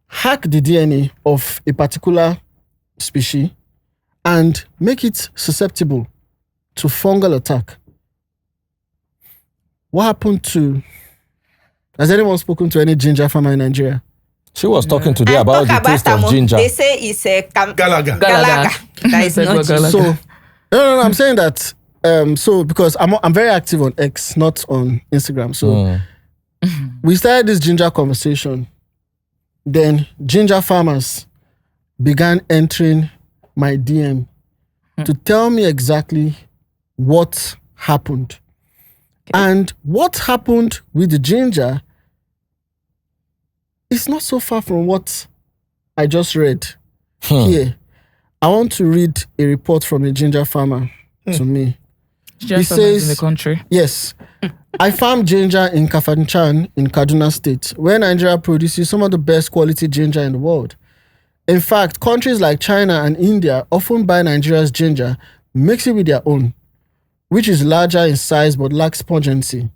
hack the DNA of a particular species and make it susceptible to fungal attack. What happened to... Has anyone spoken to any ginger farmer in Nigeria? She was talking today about the taste of ginger. They say it's a Galaga. That is not Galaga. So, no, I'm saying that. So because I'm very active on X, not on Instagram. So we started this ginger conversation. Then ginger farmers began entering my DM to tell me exactly what happened. And what happened with the ginger is not so far from what I just read here. I want to read a report from a ginger farmer to me. Just says- in the country. Yes. I farm ginger in Kafanchan in Kaduna State, where Nigeria produces some of the best quality ginger in the world. In fact, countries like China and India often buy Nigeria's ginger, mix it with their own, which is larger in size but lacks pungency.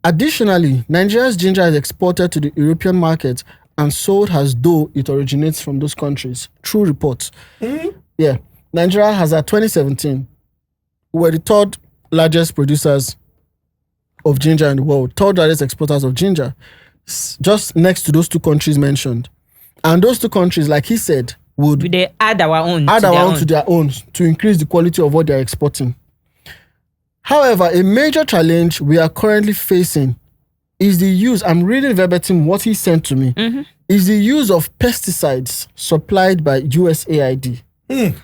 Additionally, Nigeria's ginger is exported to the European market and sold as though it originates from those countries. True reports. Yeah. Nigeria has at 2017, we were the third largest producers of ginger in the world, third largest exporters of ginger, just next to those two countries mentioned. And those two countries, like he said, would they add our own to their own to increase the quality of what they're exporting. However, a major challenge we are currently facing is the use, I'm reading verbatim what he sent to me, is the use of pesticides supplied by USAID,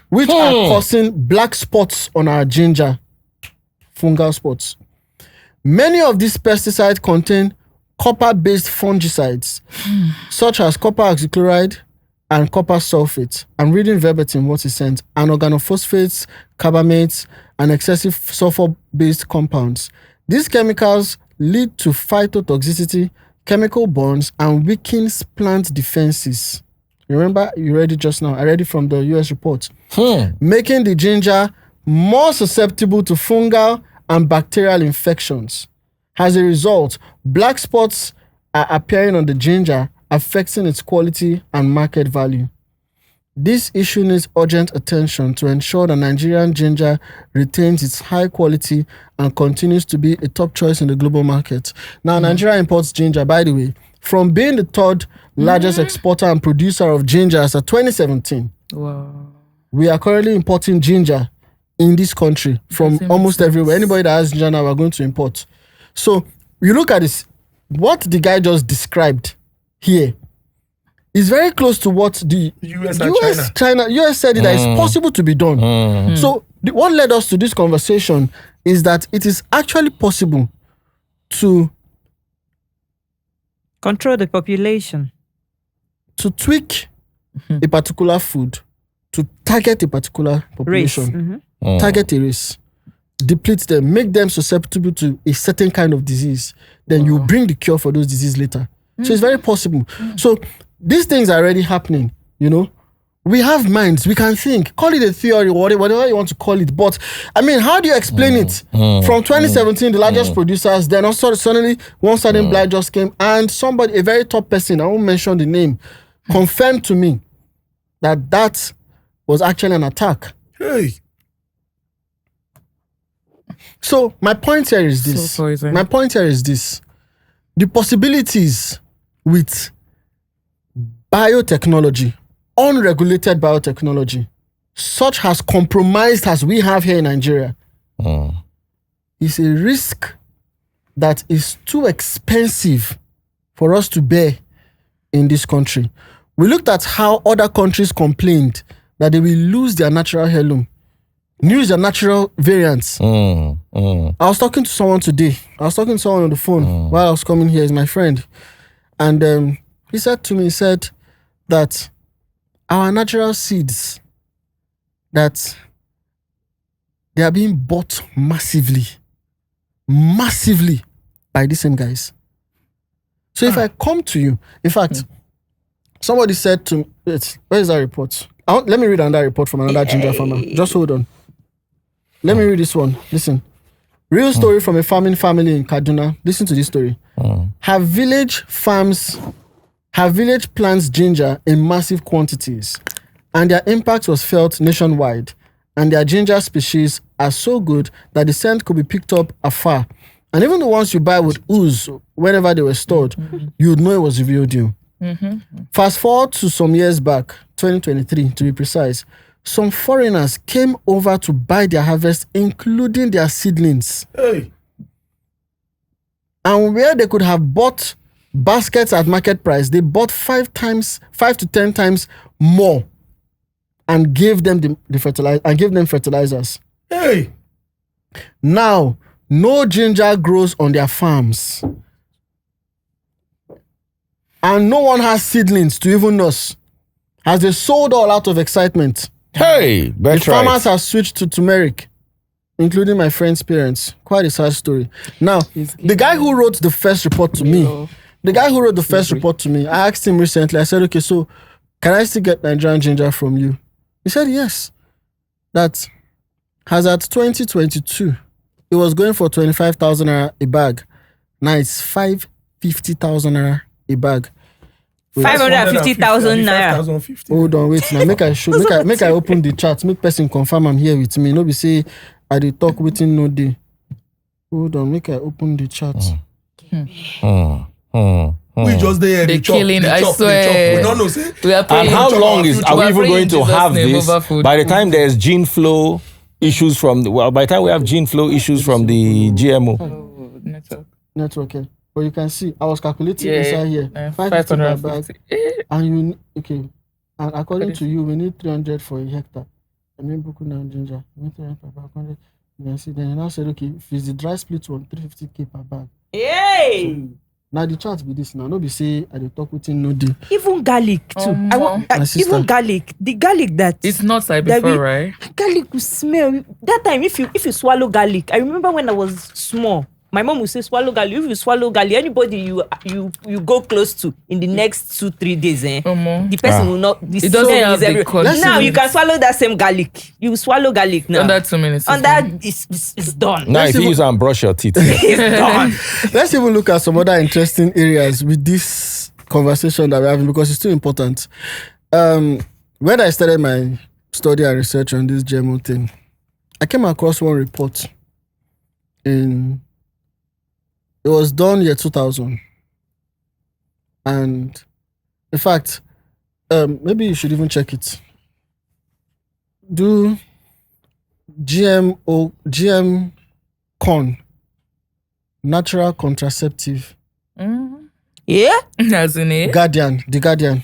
which are causing black spots on our ginger, fungal spots. Many of these pesticides contain copper-based fungicides, such as copper oxychloride and copper sulfate. I'm reading verbatim what he sent, and organophosphates, carbamates, and excessive sulfur-based compounds. These chemicals lead to phytotoxicity, chemical burns, and weakens plant defenses. Remember, you read it just now. I read it from the US report. Making the ginger more susceptible to fungal and bacterial infections. As a result, black spots are appearing on the ginger, affecting its quality and market value. This issue needs urgent attention to ensure that Nigerian ginger retains its high quality and continues to be a top choice in the global market. Now, Nigeria imports ginger, by the way, from being the third largest exporter and producer of ginger as of 2017. Wow. We are currently importing ginger in this country from almost everywhere. Anybody that has ginger now, we're going to import. So, you look at this, what the guy just described here is very close to what the US and China. US said that it's possible to be done. So what led us to this conversation is that it is actually possible to control the population, to tweak a particular food, to target a particular population, target a race, deplete them, make them susceptible to a certain kind of disease. Then you bring the cure for those diseases later. So it's very possible. So these things are already happening, you know. We have minds, we can think, call it a theory, whatever you want to call it. But I mean, how do you explain it? From 2017, the largest producers, then also suddenly one sudden blight just came, and somebody, a very top person, I won't mention the name, confirmed to me that was actually an attack. Hey. So my point here is this. The possibilities with biotechnology, unregulated biotechnology, such as compromised as we have here in Nigeria, is a risk that is too expensive for us to bear in this country. We looked at how other countries complained that they will lose their natural heirloom, lose their natural variants. I was talking to someone today. I was talking to someone on the phone while I was coming here. He's my friend. And he said to me, that our natural seeds, that they are being bought massively by these same guys. So if I come to you, in fact, somebody said to me, where is that report? Let me read another report from another ginger farmer. Just hold on. Let me read this one. Listen. Real story from a farming family in Kaduna. Listen to this story. Her village plants ginger in massive quantities, and their impact was felt nationwide. And their ginger species are so good that the scent could be picked up afar. And even the ones you buy would ooze whenever they were stored, you would know it was the real deal. Fast forward to some years back, 2023 to be precise, some foreigners came over to buy their harvest, including their seedlings. Hey. And where they could have bought baskets at market price, they bought 5 to 10 times more and gave them fertilizers. Hey. Now, no ginger grows on their farms. And no one has seedlings to even nurse, as they sold all out of excitement. Hey, the farmers have switched to turmeric, including my friend's parents. Quite a sad story. Now, the guy who wrote the first report to me, I asked him recently, I said, okay, so can I still get Nigerian ginger from you? He said, yes. That as at 2022, it was going for 25,000 naira a bag. Now it's 550,000 naira a bag. 550,000 naira. Hold on, wait now. Make I open the chat. Make person confirm I'm here with me. No be say I dey talk within no day. Hold on, make I open the chat. We just there. The killing, I swear. We don't know, say. And how long are we even going to have this? By the time there's gene flow issues by the time we have gene flow issues from the GMO. Network. But you can see, I was calculating inside here. 550 per bag. And and according to you, we need 300 for a hectare. I mean, Buku now ginger. We need 300 per bag. 100. You can see, then you now said, okay, if it's the dry split one, 350k per bag. Yay! So, now the chart be this now. No be say I dey talk within no day. Even garlic too. I want even garlic. The garlic that it's not side before, right? Garlic will smell. That time, if you swallow garlic, I remember when I was small. My mom would say, swallow garlic. If you swallow garlic, anybody you go close to in the next 2-3 days, the person will not. It doesn't have the now you can swallow that same garlic. You swallow garlic now. Under 2 minutes. It's done. Now, if you use and brush your teeth, it's done. Let's even look at some other interesting areas with this conversation that we're having, because it's too important. When I started my study and research on this GMO thing, I came across one report it was done year 2000. And in fact, maybe you should even check it. Do GM corn, natural contraceptive. Yeah? As in it? The Guardian.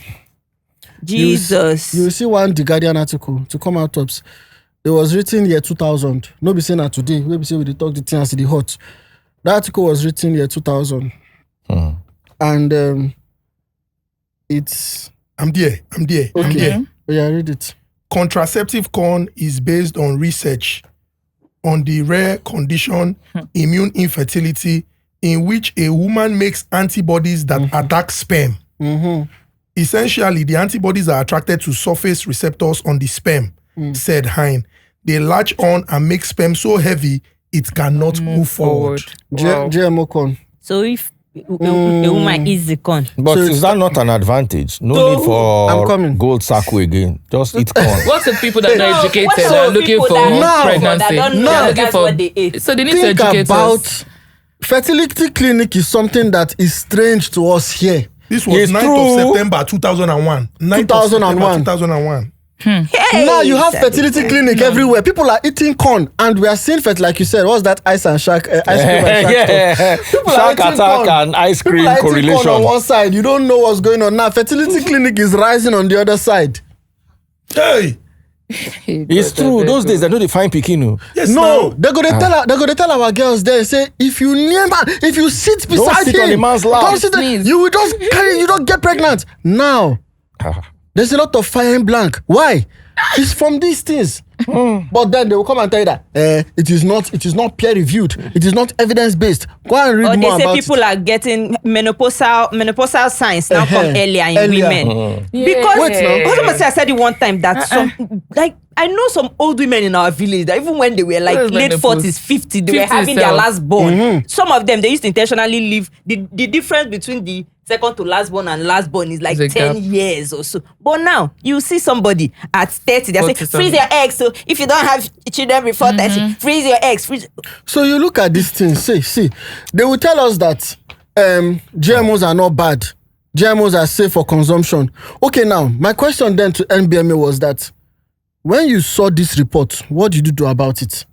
Jesus. You will see one The Guardian article to come out tops. It was written year 2000. No be saying that today. We be say we dey talk the thing as the hot. The article was written year 2000. And it's... I'm there. Okay. Oh, yeah, read it. Contraceptive corn is based on research on the rare condition immune infertility in which a woman makes antibodies that attack sperm. Essentially, the antibodies are attracted to surface receptors on the sperm, said Hein. They latch on and make sperm so heavy it cannot move forward. GMO corn. So if a woman eats the corn. But is that not an advantage? No need for gold circle again. Just eat corn. What's the people that are not educated what's that are the looking people for that pregnancy? don't know They're looking that's for what they ate. So they need to Think educate about us. fertility clinic is something that is strange to us here. This was It's 9th true. of September 2001. 9th 2001. of September 2001. Hey, Now you have fertility clinic everywhere. People are eating corn, and we are seeing like you said. What's that ice and shark? Ice cream and shark talk? People are Shark eating attack corn. and ice cream People are eating corn on correlation. one side. You don't know what's going on now. Fertility clinic is rising on the other side. Hey! It's true. Those days, they know they find Pikinu. Yes, No, now. they're gonna tell our girls there. Say if you near man, if you sit beside sit him, on the man's lap. don't sit there, Please. you will just carry. You don't get pregnant. Now there's a lot of fire in blank. Why? It's from these things. But then they will come and tell you that it is not peer reviewed. It is not evidence based. Go and read Or more they say about people it. are getting menopausal signs now come earlier in women. Because Wait now. what I said it one time that some like I know some old women in our village that even when they were like What is late menopause? 40s, 50, they were 50 having their itself. last born. Some of them they used to intentionally leave. The difference between the second to last born and last born is like There's a 10 gap. years or so. But now you see somebody at 30, they say 40 freeze your eggs. So if you don't have children before 30, freeze your eggs. So you look at these things. See, they will tell us that GMOs are not bad. GMOs are safe for consumption. Okay, now my question then to NBMA was that when you saw this report, what did you do about it?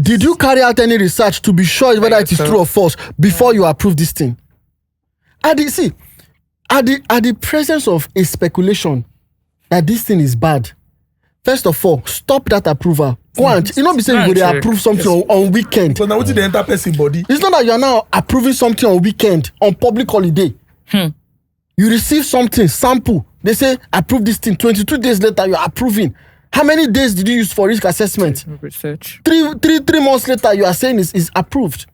Did you carry out any research to be sure whether it is true or false before you approve this thing? At the presence of a speculation that this thing is bad, first of all, stop that approval. Go and be saying you go dey approve something on weekend. Because now what's the enter person body? It's not that you are now approving something on weekend on public holiday. You receive something, sample. They say approve this thing. 22 days later, you are approving. How many days did you use for risk assessment? Research. 3 months later, you are saying is approved.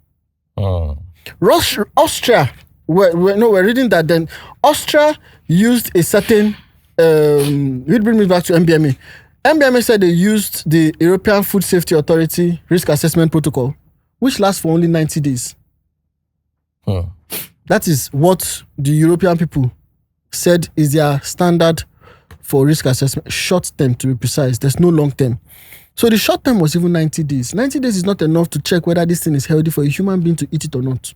Austria, we're reading that then. Austria used a certain, it brings me back to MBMA. MBMA said they used the European Food Safety Authority risk assessment protocol, which lasts for only 90 days. That is what the European people said is their standard for risk assessment. Short term, to be precise. There's no long term. So the short term was even 90 days. 90 days is not enough to check whether this thing is healthy for a human being to eat it or not.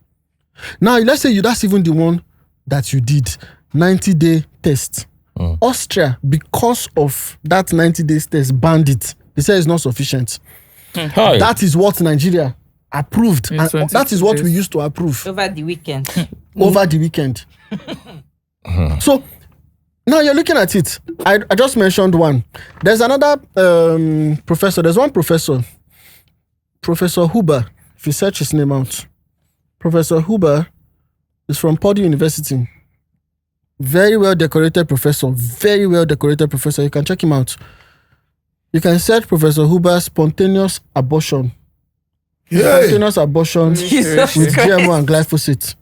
Now, let's say that's even the one that you did. 90-day test. Austria, because of that 90 days test, banned it. They said it's not sufficient. That is what Nigeria approved. And that is what we used to approve. Over the weekend. Over the weekend. So, now you're looking at it. I just mentioned one. There's another professor. There's one professor. Professor Huber. If you search his name out. Professor Huber is from Purdue University. Very well decorated professor. Very well decorated professor. You can check him out. You can search Professor Huber spontaneous abortion. Spontaneous abortion with GMO and glyphosate.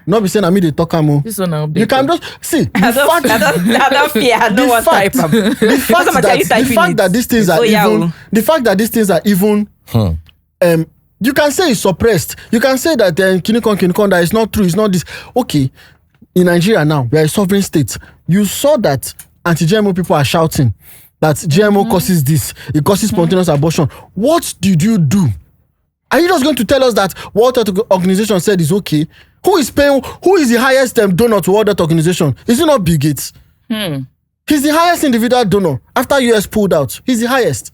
Not be saying I mean they talk amo. This one I'll You can just see the fact I don't want type. the fact that these things are even the fact that these things are even you can say it's suppressed. You can say that kinikon that is not true, it's not this. Okay, in Nigeria now, we are a sovereign state. You saw that anti-GMO people are shouting that GMO causes this, it causes spontaneous abortion. What did you do? Are you just going to tell us that World Health Organization said is okay? Who is paying? Who is the highest donor to World Health Organization? Is it not Bill Gates? He's the highest individual donor after US pulled out. He's the highest.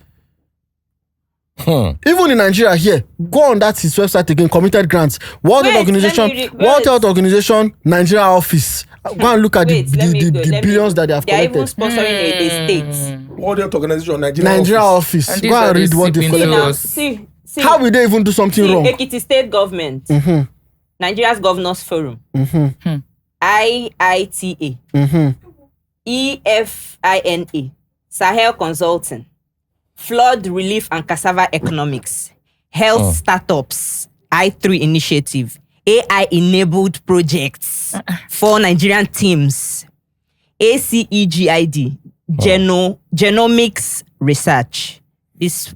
Even in Nigeria here, go on his website again, committed grants. World Health Organization, Nigeria office. Go and look at Wait, let me go, the let me billions go. that they have They are even collected. sponsoring a state. World Health Organization, Nigeria office. And these Go are and the read what they sipping collected. Now, us. see, How will they even do something wrong? Ekiti State Government, Nigeria's Governors Forum, IITA, EFINA, Sahel Consulting, Flood Relief and Cassava Economics, Health Startups, I3 Initiative, AI-enabled projects, 4 Nigerian teams, ACEGID, Genomics Research. These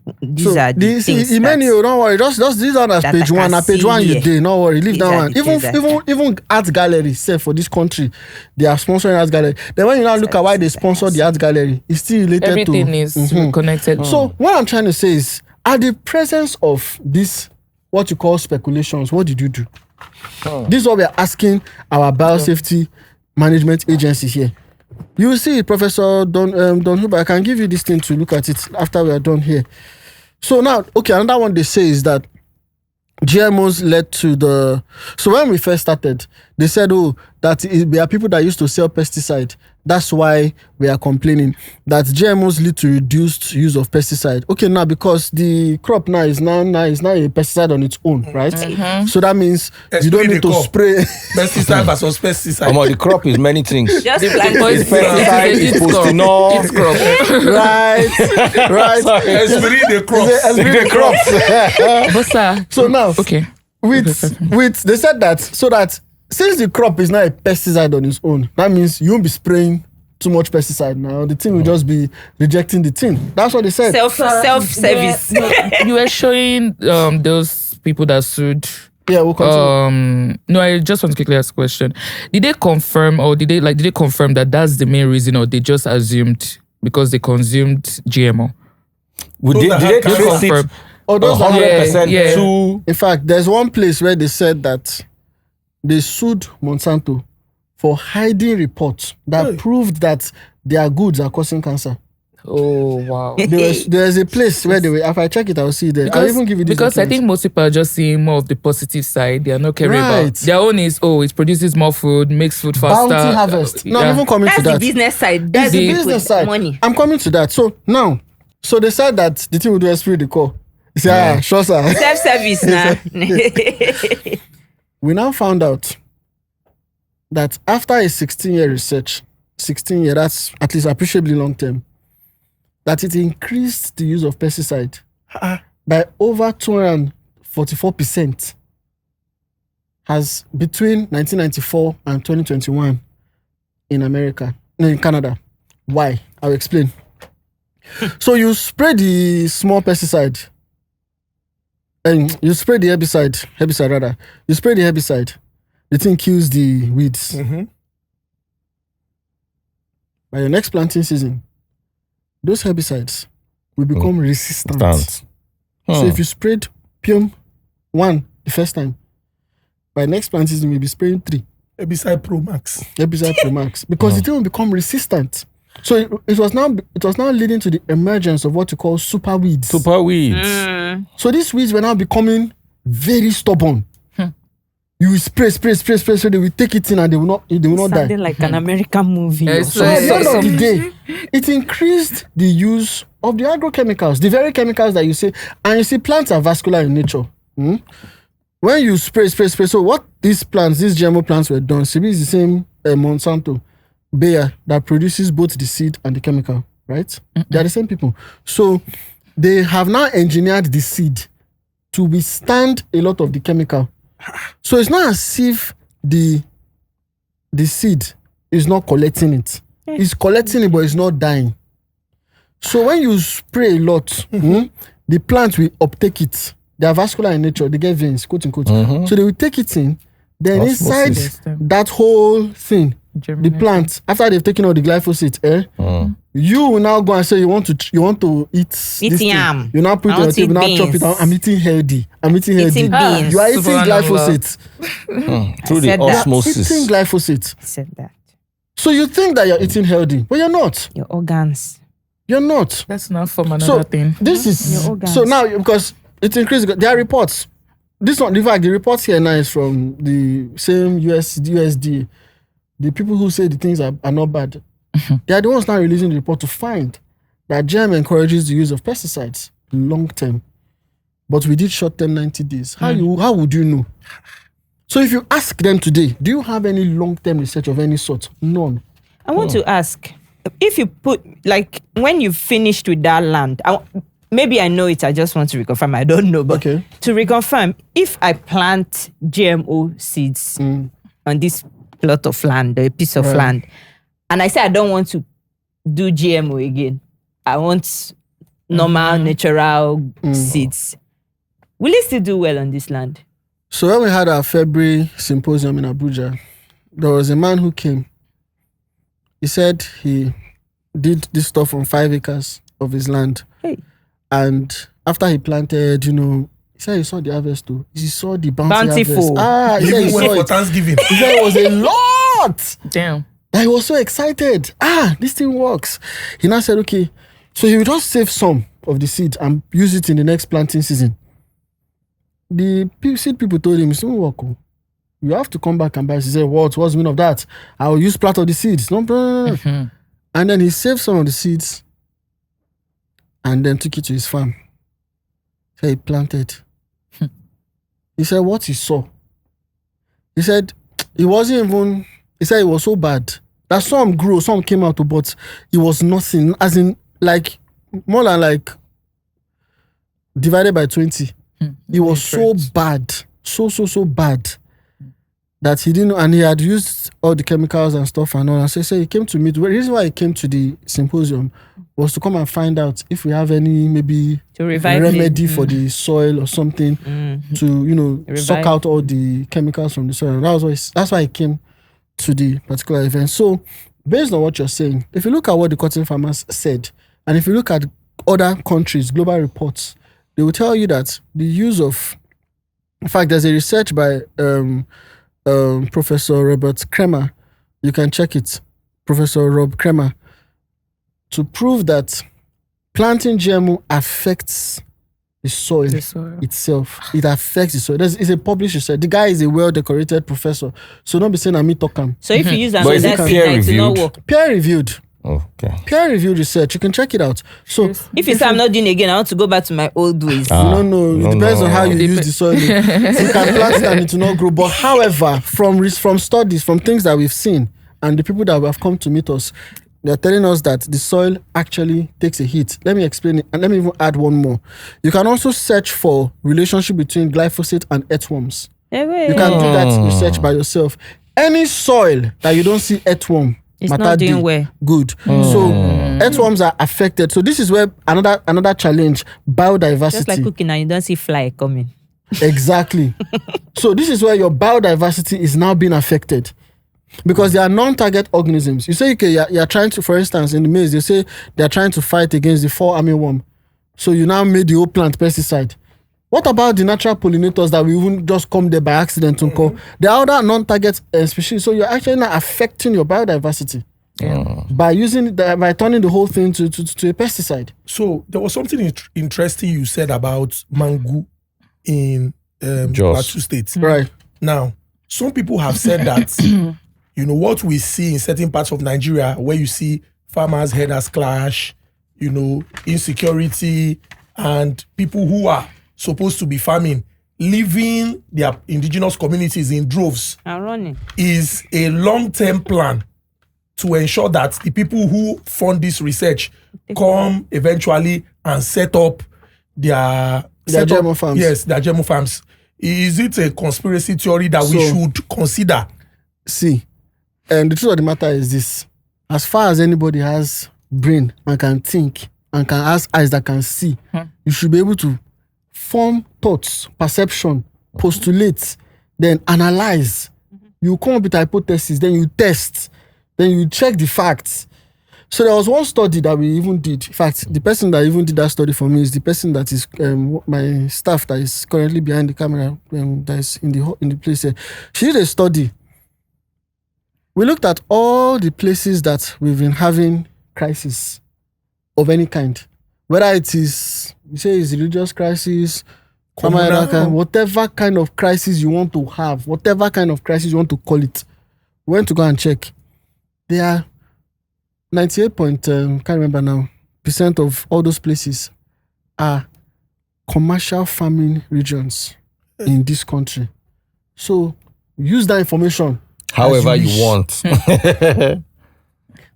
are the things. Many, don't worry. Just this one as that page I one. can At page see one, you here. did. No worry. Leave These that are one. the things that- Even art gallery, say for this country, they are sponsoring art gallery. Then when you now look at why they sponsor the art gallery, it's still related Everything to is connected. So what I'm trying to say is, at the presence of this, what you call speculations, what did you do? This is what we are asking our biosafety management agency here. You will see, Professor Don Huber, I can give you this thing to look at it after we are done here. So now, okay, another one they say is that GMOs led to the... So when we first started, they said, there are people that used to sell pesticide. That's why we are complaining that GMOs lead to reduced use of pesticide. Okay, now because the crop now is now a pesticide on its own, right? So that means you don't need to spray. Pesticide versus pesticide. The crop is many things. Just But like it's pesticide, it's postinol. It's crop. right. Esprit the crops. Esprit de crops. But sir, So now, okay. with they said that so that since the crop is not a pesticide on its own, that means you won't be spraying too much pesticide now. The thing will just be rejecting the thing. That's what they said. self-service. You were showing those people that sued. Yeah, we'll continue. No, I just want to quickly ask a question. Did they confirm that that's the main reason, or they just assumed because they consumed GMO? Did they trace it confirm? Those are 100% Yeah. to... In fact, there's one place where they said that they sued Monsanto for hiding reports that proved that their goods are causing cancer. Oh wow! There's a place where they were. If I check it, I'll see it there. I'll even give you this. Because I reference. think most people are just seeing more of the positive side. They are not caring Right. about their own. Is it produces more food, makes food faster. Bounty harvest. No, I'm Yeah. even coming That's to the that. business side. It's That's the the business side. money. I'm coming to that. So now, they said that the thing will do esprit de corps. You say, sure, sir. Self-service now. We now found out that after a 16-year research, 16-year, that's at least appreciably long term, that it increased the use of pesticide by over 244% has between 1994 and 2021 in Canada. Why? I'll explain. So you spray the small pesticide, and you spray the herbicide rather. You spray the herbicide, the thing kills the weeds. By the next planting season, those herbicides will become resistant. So if you sprayed Pium 1 the first time, by next planting season, you'll be spraying 3. Herbicide Pro Max. Herbicide Pro Max. Because the thing will become resistant. So it was now leading to the emergence of what you call super weeds. Super weeds. So these weeds were now becoming very stubborn. You will spray, so they will take it in and they will not die. Sounding like an American movie. Yeah, or it's So at the end like- of the day, it increased the use of the agrochemicals, the very chemicals that you say, and you see plants are vascular in nature. When you spray, so what these GMO plants were done, CB is the same Monsanto, Bayer, that produces both the seed and the chemical, right? They are the same people. So they have now engineered the seed to withstand a lot of the chemical. So it's not as if the seed is not collecting it. It's collecting it, but it's not dying. So when you spray a lot, the plant will uptake it. They are vascular in nature. They get veins, quote unquote. So they will take it in. Then Osmosis. inside that whole thing, the plant, after they've taken out the glyphosate, you will now go and say you want to eat this thing. yam. You now put it on I the want table, now eat chop it beans. down. I'm eating healthy. Eating beans. You are eating Subhanallah. glyphosate. Through the said that. osmosis. Eating glyphosate. I said that. So you think that you're eating healthy, but you're not. Your organs. You're not. That's not from another So thing. this is Your organs. so now because it increased. There are reports. This one, in fact, the reports here now is from the same USDA. the people who say the things are not bad, they are the ones now releasing the report to find that GM encourages the use of pesticides long term. But we did short term 90 days. How would you know? So if you ask them today, do you have any long term research of any sort? None. I want to ask, if you put, like, when you've finished with that land, maybe I know it, I just want to reconfirm, I don't know, but Okay. to reconfirm, if I plant GMO seeds on this plot of land, or a piece of land, and I say I don't want to do GMO again, I want normal, natural seeds, will it still do well on this land? So when we had our February symposium in Abuja, there was a man who came. He said he did this stuff on 5 acres of his land. Hey. And after he planted, he said he saw the harvest too. He saw the Bountiful. harvest. He said he Even saw went for it. Thanksgiving. He said it was a lot. Damn. That he was so excited. This thing works. He now said, okay, so he will just save some of the seed and use it in the next planting season. The seed people told him, it's not work. You have to come back and buy. He said, what's the meaning of that? I will use part of the seeds. No. And then he saved some of the seeds and then took it to his farm. So he planted. He said what he saw. He said it wasn't even, he said it was so bad that some grew, some came out, but it was nothing. As in, like, more than like divided by 20. It was so bad, so bad that he didn't know, and he had used all the chemicals and stuff and all. And so he came to meet. The reason why he came to the symposium was to come and find out if we have any maybe To revive remedy it. for the soil or something to suck Revive. out all the chemicals from the soil. And that's why he came to the particular event. So based on what you're saying, if you look at what the cotton farmers said, and if you look at other countries, global reports, they will tell you that the use of, in fact, there's a research by Professor Robert Kremer. You can check it, Professor Rob Kremer, to prove that planting GMO affects the soil itself. It affects the soil. It's a published research. The guy is a well-decorated professor, so don't be saying I'm me talking. So if you use But is another it seed, it will not peer-reviewed? work. Peer-reviewed. Okay. Peer-reviewed research. You can check it out. So If you say I'm not doing it again, I want to go back to my old ways. no, it depends on how you Dep- use the soil. You can plant it and it will not grow. But however, from studies, from things that we've seen, and the people that have come to meet us, they're telling us that the soil actually takes a hit. Let me explain it, and let me even add one more. You can also search for relationship between glyphosate and earthworms. You can do that research by yourself. Any soil that you don't earthworm, It's not doing well. good. So earthworms are affected. So this is where another challenge, biodiversity. Just like cooking and you don't see fly coming. Exactly. So this is where your biodiversity is now being affected. Because they are non-target organisms. You say, okay, you're trying to, for instance, in the maize, they say they're trying to fight against the fall armyworm. So you now made the whole plant pesticide. What about the natural pollinators that we even just come there by accident to call? There are other non-target species. So you're actually not affecting your biodiversity by turning the whole thing to a pesticide. So there was something interesting you said about mango in Jos. Plateau State. Right. Now, some people have said that, what we see in certain parts of Nigeria, where you see farmers' headers clash, insecurity, and people who are supposed to be farming, leaving their indigenous communities in droves, I'm running. is a long-term plan to ensure that the people who fund this research come eventually and set up their GMO farms. Yes, their GMO farms. Is it a conspiracy theory that we should consider? See, and the truth of the matter is this: as far as anybody has brain and can think and has eyes that can see, you should be able to form thoughts, perception, postulate, then analyze. You come up with a hypothesis, then you test, then you check the facts. So there was one study that we even did. In fact, the person that even did that study for me is the person that is my staff that is currently behind the camera, that is in the place here. She did a study. We looked at all the places that we've been having crisis of any kind, whether it is, you say it's religious crisis, Communal. whatever kind of crisis you want to have, whatever kind of crisis you want to call it. went to go and check. They are 98 point, can't remember now, % of all those places are commercial farming regions in this country. So use that information However as you want.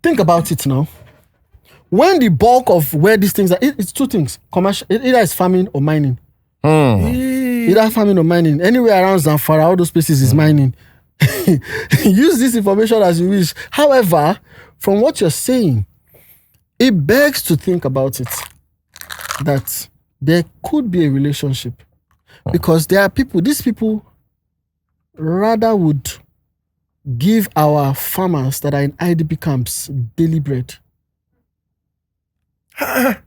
Think about it now. When the bulk of where these things are, it's two things. Commercial, either it's farming or mining. Either farming or mining. Anywhere around Zamfara, all those places is mining. Use this information as you wish. However, from what you're saying, it begs to think about it that there could be a relationship because there are people, these people rather would give our farmers that are in IDP camps daily bread.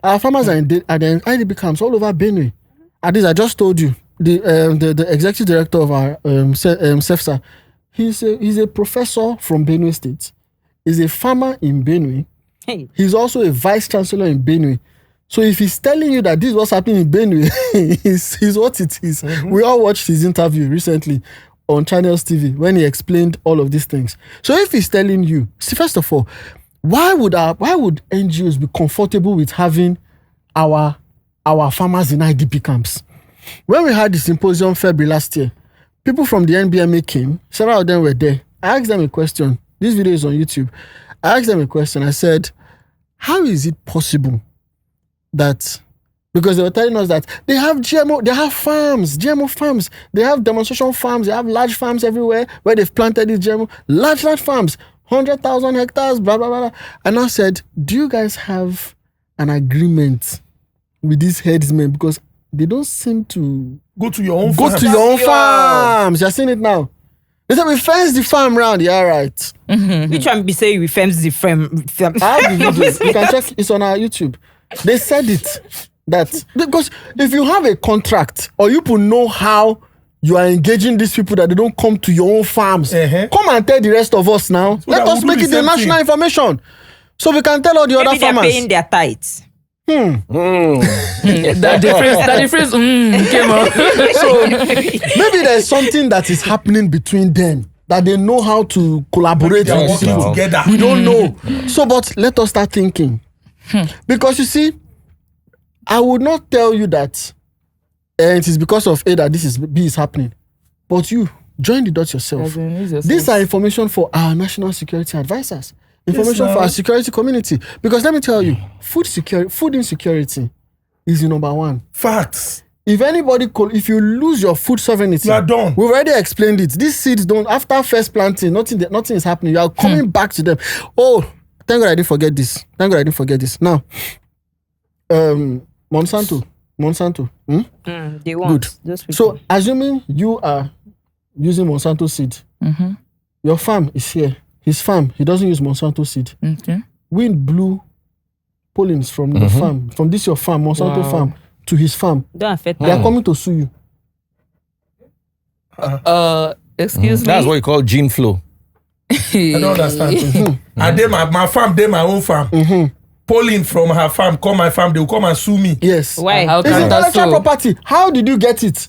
Our farmers are in IDP camps all over Benue. At least I just told you, the executive director of our CEFSA, he's a professor from Benue State. He's a farmer in Benue. Hey. He's also a vice chancellor in Benue. So if he's telling you that this is what's happening in Benue, is what it is. Mm-hmm. We all watched his interview recently on Channels TV when he explained all of these things. So if he's telling you, see, first of all, why would NGOs be comfortable with having our farmers in IDP camps? When we had the symposium February last year, people from the NBMA came. Several of them were there. I asked them a question. This video is on YouTube. I asked them a question. I said, how is it possible that, because they were telling us that they have GMO, they have farms, GMO farms, they have demonstration farms, they have large farms everywhere where they've planted these GMO, large farms, 100,000 hectares, blah, blah, blah. And I said, do you guys have an agreement with these headsmen? Because they don't seem to go to your own farms. You're seeing it now. They said we fence the farm round. Yeah, right. Mm-hmm. Which one be say we fence the farm? I have the video. You can check. It's on our YouTube. They said it that because if you have a contract or you know how you are engaging these people that they don't come to your own farms, come and tell the rest of us now. So let us make it the national information so we can tell all the other farmers. They're paying their tithes. That difference came out. So maybe there's something that is happening between them that they know how to collaborate They're with working people. together. We don't know. So, but let us start thinking. Because you see, I would not tell you that it is because of A that B is happening. But you join the dots yourself. These are information for our national security advisors. Information for our security community. Because let me tell you, food insecurity is the number one. Facts. If if you lose your food sovereignty, you are done. We've already explained it. These seeds don't, after first planting, nothing is happening. You are coming back to them. Oh, thank God I didn't forget this. Now, Monsanto. They want. Good. Those people. So, assuming you are using Monsanto seed, your farm is here. His farm, he doesn't use Monsanto seed. Okay. Wind blew pollens from the farm, from this your farm, Monsanto farm, to his farm. Don't affect They are coming to sue you. Excuse me. That's what you call gene flow. I don't understand. And then my farm, my own farm. Pollen from her farm, come my farm, they will come and sue me. Yes. Why? How It's can that intellectual so? property. How did you get it?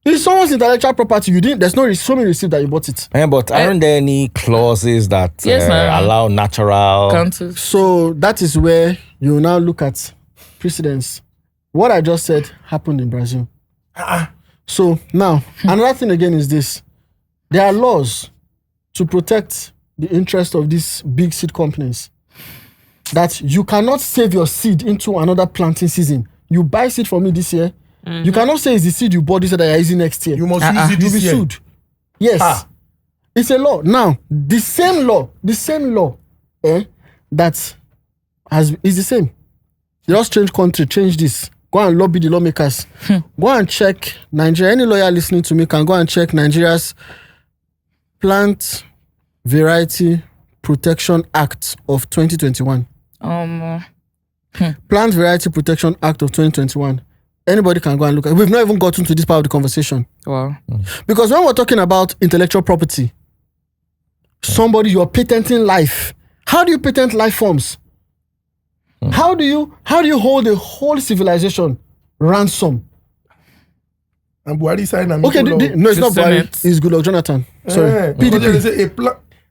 It's someone's intellectual property. You didn't. There's no so many receipt that you bought it. But aren't there any clauses that Yes, ma'am. allow natural? Counters. So that is where you now look at precedence. What I just said happened in Brazil. So now another thing again is this: there are laws to protect the interest of these big seed companies. That you cannot save your seed into another planting season. You buy seed from me this year. You cannot say it's the seed you bought this year that you're using next year. You must use it You'll this be year. sued. Yes. It's a law. Now, the same law, that is the same. They just change country, change this. Go and lobby the lawmakers. Go and check Nigeria. Any lawyer listening to me can go and check Nigeria's Plant Variety Protection Act of 2021. Plant Variety Protection Act of 2021. Anybody can go and look at it. We've not even gotten to this part of the conversation. Wow. Because when we're talking about intellectual property, you're patenting life. How do you patent life forms? How do you hold a whole civilization ransom? And Buhari signed a Okay, no, it's not Buhari. Senate. It's Goodluck Jonathan. Sorry. Because PDP. they say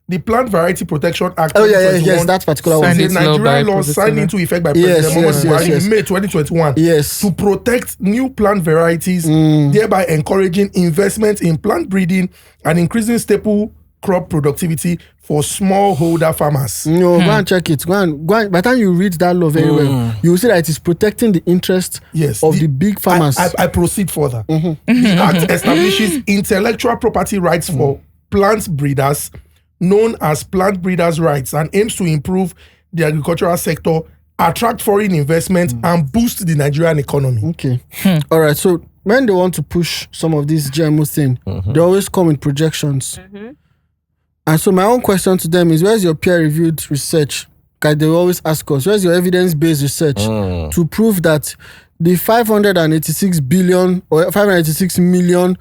the Plant Variety Protection Act. Oh, yeah, 2021 yes, that particular one. Signed is a into law Nigerian by law signed President. into effect by Yes, President Muhammadu Buhari yes. in May 2021 Yes. to protect new plant varieties, thereby encouraging investment in plant breeding and increasing staple crop productivity for smallholder farmers. No, go and check it. Go and. By the time you read that law very well, you will see that it is protecting the interest Yes, of the big farmers. I proceed further. The act establishes intellectual property rights for plant breeders, known as plant breeders' rights, and aims to improve the agricultural sector, attract foreign investment, and boost the Nigerian economy. Okay. All right. So when they want to push some of these GMO thing, they always come with projections. And so my own question to them is, where's your peer-reviewed research? Because they always ask us, where's your evidence-based research to prove that the $586 billion or $586 million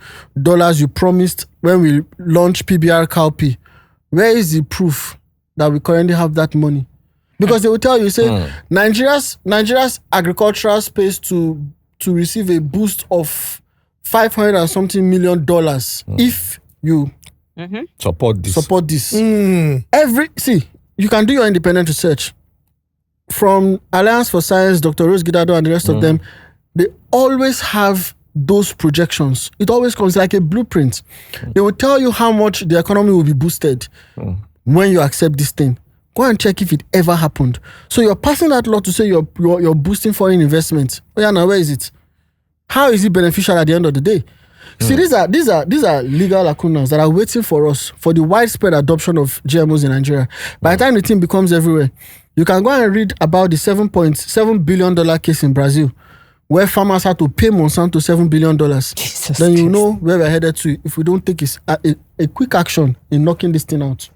you promised when we launched PBR Cowpea, where is the proof that we currently have that money? Because they will tell you, say, Nigeria's agricultural space to receive a boost of $500 and something million if you Support this. See, you can do your independent research. From Alliance for Science, Dr. Rose Gidado and the rest of them, they always have those projections. It always comes like a blueprint. They will tell you how much the economy will be boosted when you accept this thing. Go and check if it ever happened. So you're passing that law to say you're boosting foreign investment. Oh yeah, now where is it? How is it beneficial at the end of the day? See, these are legal lacunas that are waiting for us for the widespread adoption of GMOs in Nigeria. By the time the thing becomes everywhere, you can go and read about the $7.7 billion case in Brazil, where farmers had to pay Monsanto $7 billion. Then you know where we're headed to if we don't take a quick action in knocking this thing out.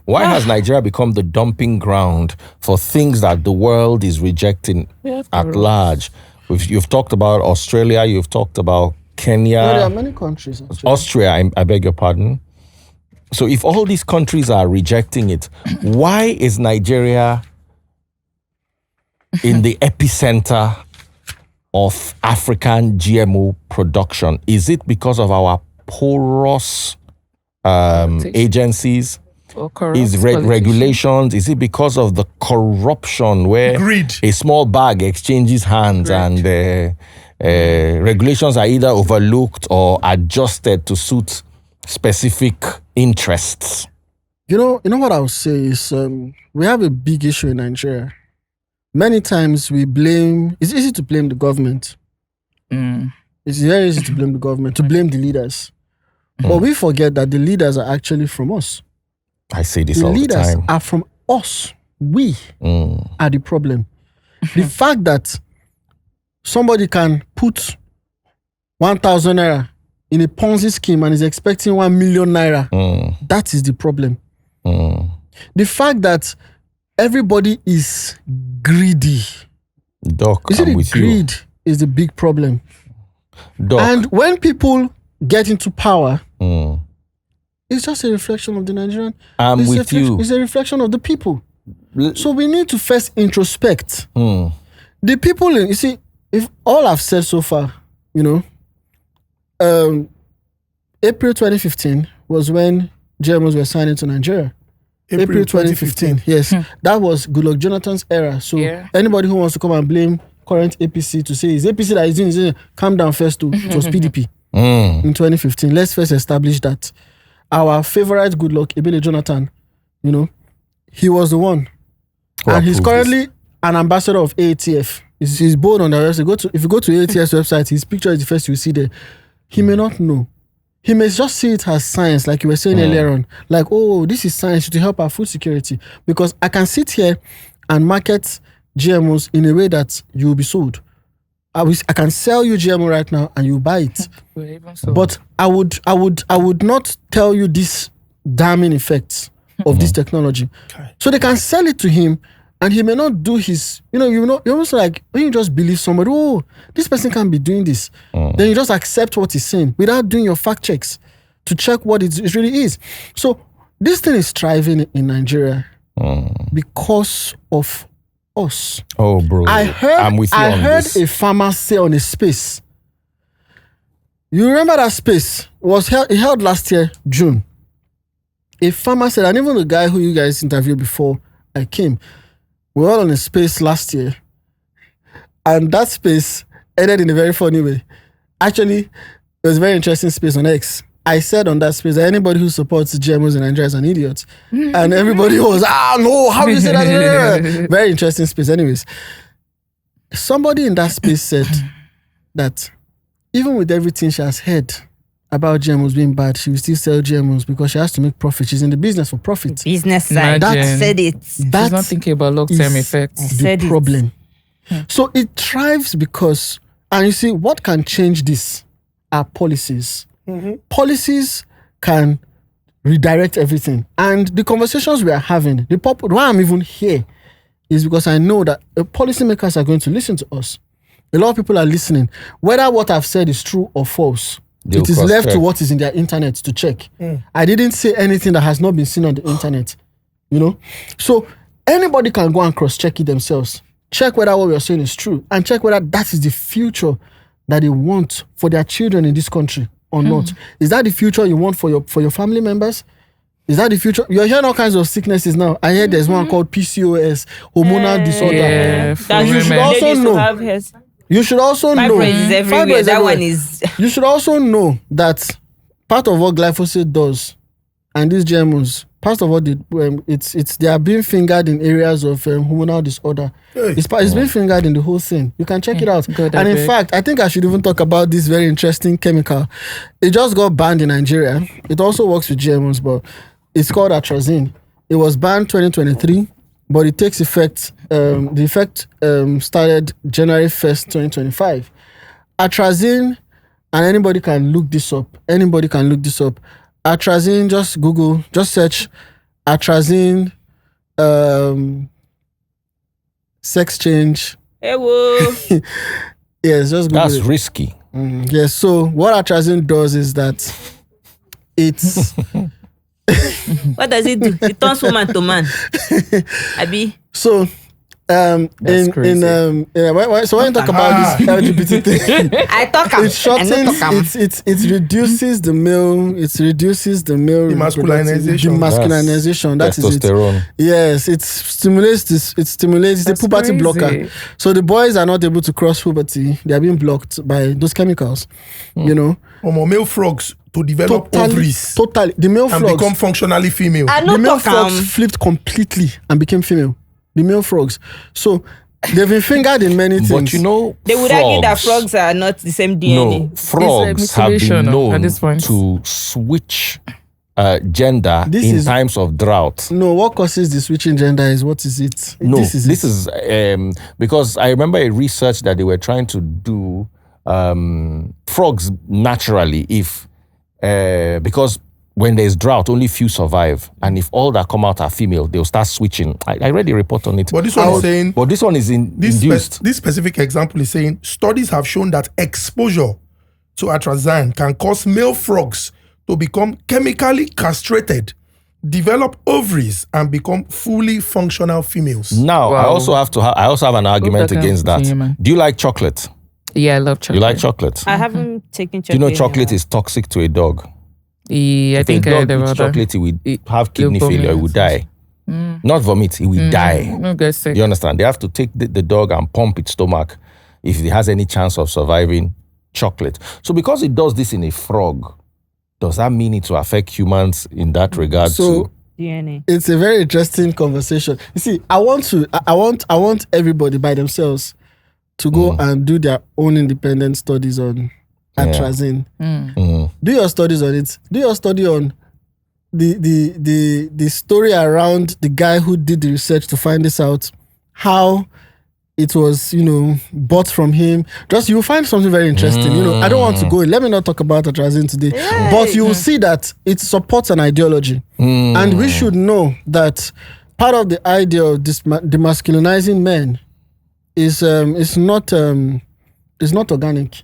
Why has Nigeria become the dumping ground for things that the world is rejecting at large? You've talked about Australia, you've talked about Kenya. There are many countries. Actually. Austria, I beg your pardon. So if all these countries are rejecting it, why is Nigeria in the epicenter of African GMO production? Is it because of our porous agencies? Is regulations? Is it because of the corruption where Greed. a small bag exchanges hands and regulations are either overlooked or adjusted to suit specific interests? You know what I would say is we have a big issue in Nigeria. Many times it's easy to blame the government. It's very easy to blame the government, to blame the leaders. But we forget that the leaders are actually from us. I say this the all the leaders time. are from us. We are the problem. The fact that somebody can put 1,000 naira in a Ponzi scheme and is expecting 1 million naira, that is the problem. The fact that everybody is greedy. Doc, You see, I'm the with greed is the big problem. you. Doc, And when people get into power, it's just a reflection of the Nigerian. I'm with you. It's a reflection of the people. So we need to first introspect. The people, you see, if all I've said so far, April 2015 was when GMOs were signed into Nigeria. April 2015. Yes. That was Goodluck Jonathan's era. So anybody who wants to come and blame current APC to say it's APC that is doing it, calm down first too. It was PDP in 2015. Let's first establish that. Our favorite Goodluck, Ebele Jonathan, he was the one. And he's currently an ambassador of AATF. He's bold on the website. If you go to AATF's website, his picture is the first you see there. He may not know. He may just see it as science, like you were saying earlier on. Like, oh, this is science to help our food security. Because I can sit here and market GMOs in a way that you will be sold. I can sell you GMO right now and you buy it. But I would not tell you these damning effects of this technology. Okay. So they can sell it to him and he may not do his, you're almost like, when you just believe somebody, oh, this person can't be doing this. Then you just accept what he's saying without doing your fact checks to check what it really is. So this thing is thriving in Nigeria because of us. Oh, bro. I'm with you I on heard this. a farmer say on a space. You remember that space? It held last year, June. a farmer said, and even the guy who you guys interviewed before I came, we were all on a space last year, and that space ended in a very funny way. Actually, it was a very interesting space on X. I said on that space that anybody who supports GMOs in Nigeria is an idiot. And everybody was, no, how do you say that? Very interesting space. Anyways, somebody in that space said that even with everything she has heard about GMOs being bad, she will still sell GMOs because she has to make profit. She's in the business for profit. Business side. Imagine. That said it. She's not thinking about long-term effects. The said it. problem. So it thrives because, and you see, what can change this are policies. Policies can redirect everything. And the conversations we are having, why I'm even here is because I know that policymakers are going to listen to us. A lot of people are listening. Whether what I've said is true or false, it is left to what is in their internet to check. I didn't say anything that has not been seen on the internet. So anybody can go and cross-check it themselves. Check whether what we're saying is true and check whether that is the future that they want for their children in this country or not. Is that the future you want for your family members? Is that the future? You're hearing all kinds of sicknesses now. I heard there's one called PCOS, hormonal disorder. Yeah, That you should women. also Ladies know. who have hairs. You should also know. Fibroids is everywhere. Fibroids That everywhere. one is. You should also know that part of what glyphosate does and these GMOs, part of what they are being fingered in areas of hormonal disorder. Hey. It's being fingered in the whole thing. You can check it out. God, and I in beg. fact, I think I should even talk about this very interesting chemical. It just got banned in Nigeria. It also works with GMOs, but it's called atrazine. It was banned 2023, but it takes effect. The effect started January 1st, 2025. Atrazine, and anybody can look this up. Atrazine, just search atrazine sex change. Hey, whoa. Yes, just Google That's it. risky. Yes, so what atrazine does is that it's What does it do? It turns woman to man. Abi. so That's crazy. when you talk about this LGBT thing, I talk am. it shortens, I no talk am. it reduces the male, Demasculinization. demasculinization. That is it. Testosterone. Yes, it stimulates it's the That's puberty crazy. blocker. So the boys are not able to cross puberty. They are being blocked by those chemicals. Male frogs to develop ovaries Totally. The male and frogs. become functionally female. I no The male talk am. frogs flipped completely and became female. The male frogs. So they've been fingered in many things. But They would argue that frogs are not the same DNA. No, frogs have mutilation been at this known point. to switch gender This in is- times of drought. No, what causes the switching gender is what is it? No, this is because I remember a research that they were trying to do. Frogs naturally, because when there's drought, only few survive, and if all that come out are female, they'll start switching. I read a report on it. But this one is saying But this one is induced. this specific example is saying studies have shown that exposure to atrazine can cause male frogs to become chemically castrated, develop ovaries, and become fully functional females. Now, I Wow. also have an argument that can against that. continue, man. Do you like chocolate? Yeah, I love chocolate. You like chocolate? I haven't taken Do you know chocolate. chocolate is toxic to a dog? Yeah, I If think a I dog heard eats about that. chocolate, he will It- have kidney it'll failure. He vomit. will die. Not vomit, he will die. No get sick. You understand? They have to take the dog and pump its stomach if it has any chance of surviving chocolate. So because it does this in a frog, does that mean it will affect humans in that regard So too? DNA. it's a very interesting conversation. You see, I want everybody by themselves to go and do their own independent studies on atrazine. Do your studies on it. Do your study on the story around the guy who did the research to find this out, how it was, bought from him. Just you'll find something very interesting. I don't want to go. Let me not talk about atrazine today, but you will see that it supports an ideology, and we should know that part of the idea of this demasculinizing men is not organic.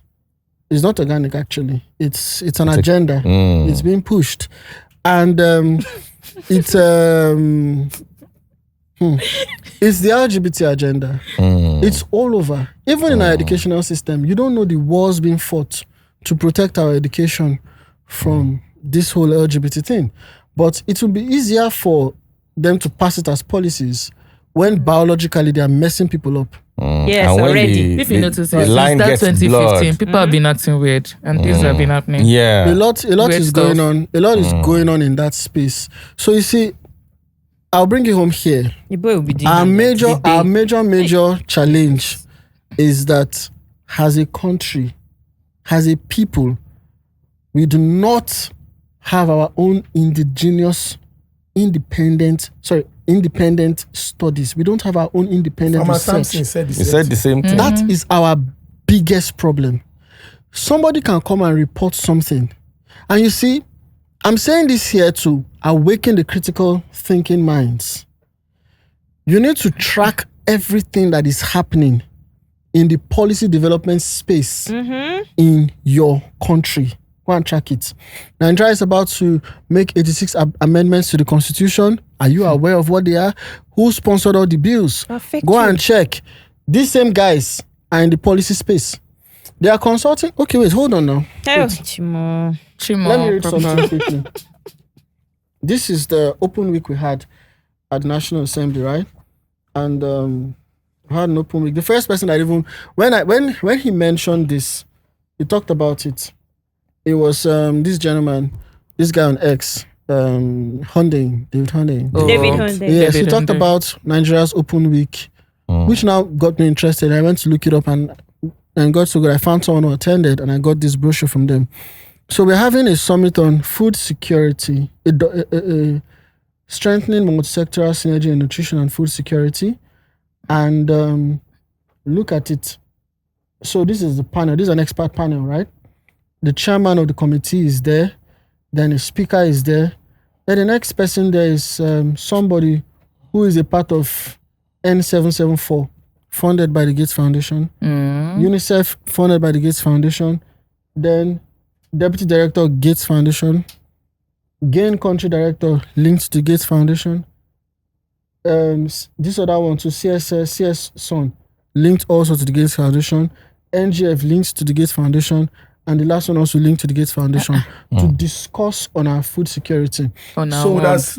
It's not organic actually. It's an agenda. It's being pushed, and it's the LGBT agenda. It's all over. Even in our educational system, you don't know the wars being fought to protect our education from this whole LGBT thing. But it will be easier for them to pass it as policies when biologically they are messing people up. Yes, And when already. If you notice, the since line that gets 2015, blurred. people have been acting weird, and things have been happening. Yeah. A lot Weird is stuff. going on. A lot is going on in that space. So you see, I'll bring you home here. The boy will be doing Our that. major challenge is that as a country, as a people, we do not have our own independent studies. We don't have our own independent Mama research. Samson said He this. said the same thing. That is our biggest problem. Somebody can come and report something. And you see, I'm saying this here to awaken the critical thinking minds. You need to track everything that is happening in the policy development space in your country. Go and track it. Nigeria is about to make 86 amendments to the constitution. Are you aware of what they are? Who sponsored all the bills? Go and check. These same guys are in the policy space. They are consulting. Okay, wait, hold on now. Oh, Chimo. Let me read something quickly. This is the open week we had at the National Assembly, right? And we had an open week. The first person that even when he mentioned this, he talked about it. It was this gentleman, this guy on X, David Hunting. David Hunting. Yes, he David talked Hunting. about Nigeria's open week, which now got me interested. I went to look it up and got so good. I found someone who attended and I got this brochure from them. So we're having a summit on food security, strengthening multi-sectoral synergy in nutrition and food security. And look at it. So this is the panel. This is an expert panel, right? The chairman of the committee is there. Then the speaker is there. Then the next person there is somebody who is a part of N774, funded by the Gates Foundation. UNICEF, funded by the Gates Foundation. Then Deputy Director, Gates Foundation. Gain Country Director, linked to Gates Foundation. This other one, to CS Son, linked also to the Gates Foundation. NGF, linked to the Gates Foundation. And the last one also linked to the Gates Foundation to discuss on our food security. So that's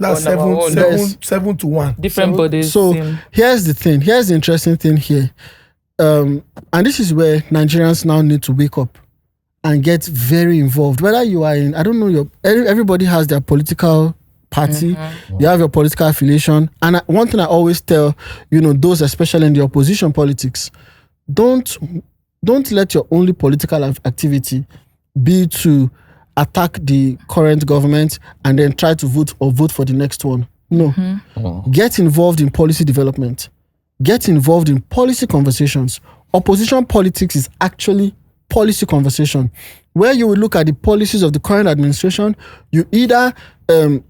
seven to one. Different bodies. So same. here's the thing. Here's the interesting thing here. And this is where Nigerians now need to wake up and get very involved. Whether you are in, I don't know, everybody has their political party. You have your political affiliation. And one thing I always tell, those especially in the opposition politics, don't let your only political activity be to attack the current government and then try to vote for the next one. No. Get involved in policy development. Get involved in policy conversations. Opposition politics is actually policy conversation, where you will look at the policies of the current administration. You either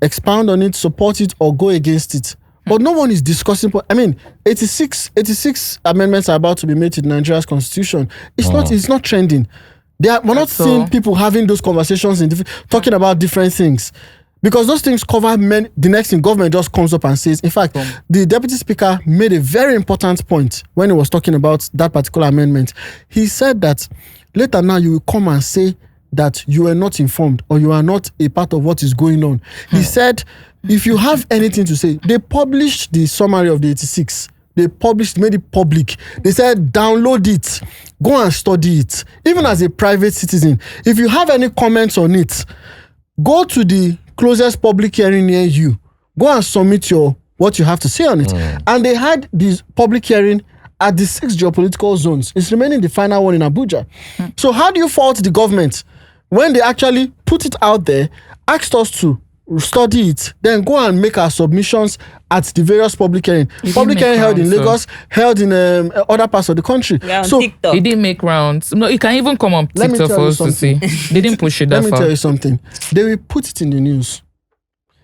expound on it, support it, or go against it. But no one is discussing. 86 amendments are about to be made to Nigeria's constitution. It's not trending. We're not seeing people having those conversations and talking about different things. Because those things cover the next thing government just comes up and says. In fact, the deputy speaker made a very important point when he was talking about that particular amendment. He said that later now you will come and say that you were not informed or you are not a part of what is going on. He said, if you have anything to say, they published the summary of the 86. They made it public. They said, download it, go and study it. Even as a private citizen, if you have any comments on it, go to the closest public hearing near you. Go and submit what you have to say on it. And they had this public hearing at the 6 geopolitical zones. It's remaining the final one in Abuja. So how do you fault the government when they actually put it out there, asked us to study it, then go and make our submissions at the various public hearing. Public hearing held in Lagos, held in other parts of the country. Yeah, so TikTok. It didn't make rounds. No, it can even come on Let me TikTok tell for you us to see. something. They didn't push it that let me far. tell you something. They will put it in the news.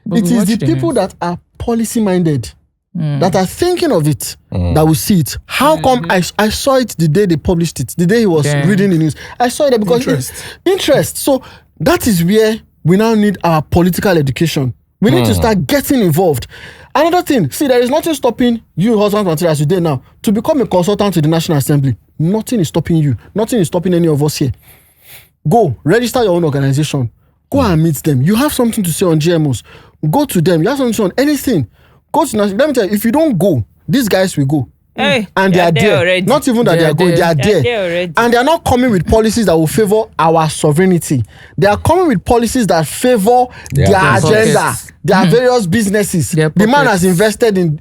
But It we is watch the the people news. that are policy minded that are thinking of it that will see it. How come I saw it the day they published it, the day he was Yeah. reading the news? I saw it because interest. So that is where we now need our political education. We need to start getting involved. Another thing, see, there is nothing stopping you, husband and as you did now, to become a consultant to the National Assembly. Nothing is stopping you. Nothing is stopping any of us here. Go, register your own organization. Go and meet them. You have something to say on GMOs. Go to them. You have something to say on anything. Go to Let me tell you, if you don't go, these guys will go. Hey, And they are there. already. Not even that they are going, they are They're there. there already. And they are not coming with policies that will favor our sovereignty. They are coming with policies that favor their agenda. pockets. Their various businesses. Their The man has pockets. invested in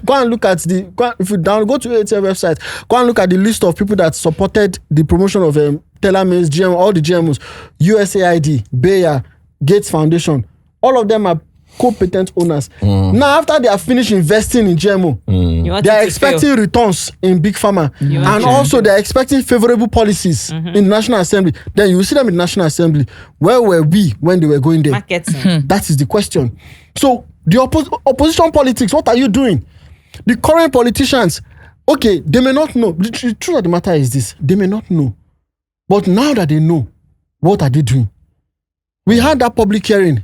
go and look at if you go to ATL website, go and look at the list of people that supported the promotion of Telemans, GM, all the GMOs, USAID, Bayer, Gates Foundation. All of them are co-patent owners. Now, after they are finished investing in GMO, You want they it are to expecting returns in big pharma, and also they are expecting favorable policies in the National Assembly. Then you will see them in the National Assembly. Where were we when they were going there? marketing. That is the question. So the opposition politics, what are you doing? The current politicians, okay, they may not know. The truth of the matter is this: they may not know, but now that they know, what are they doing? We had that public hearing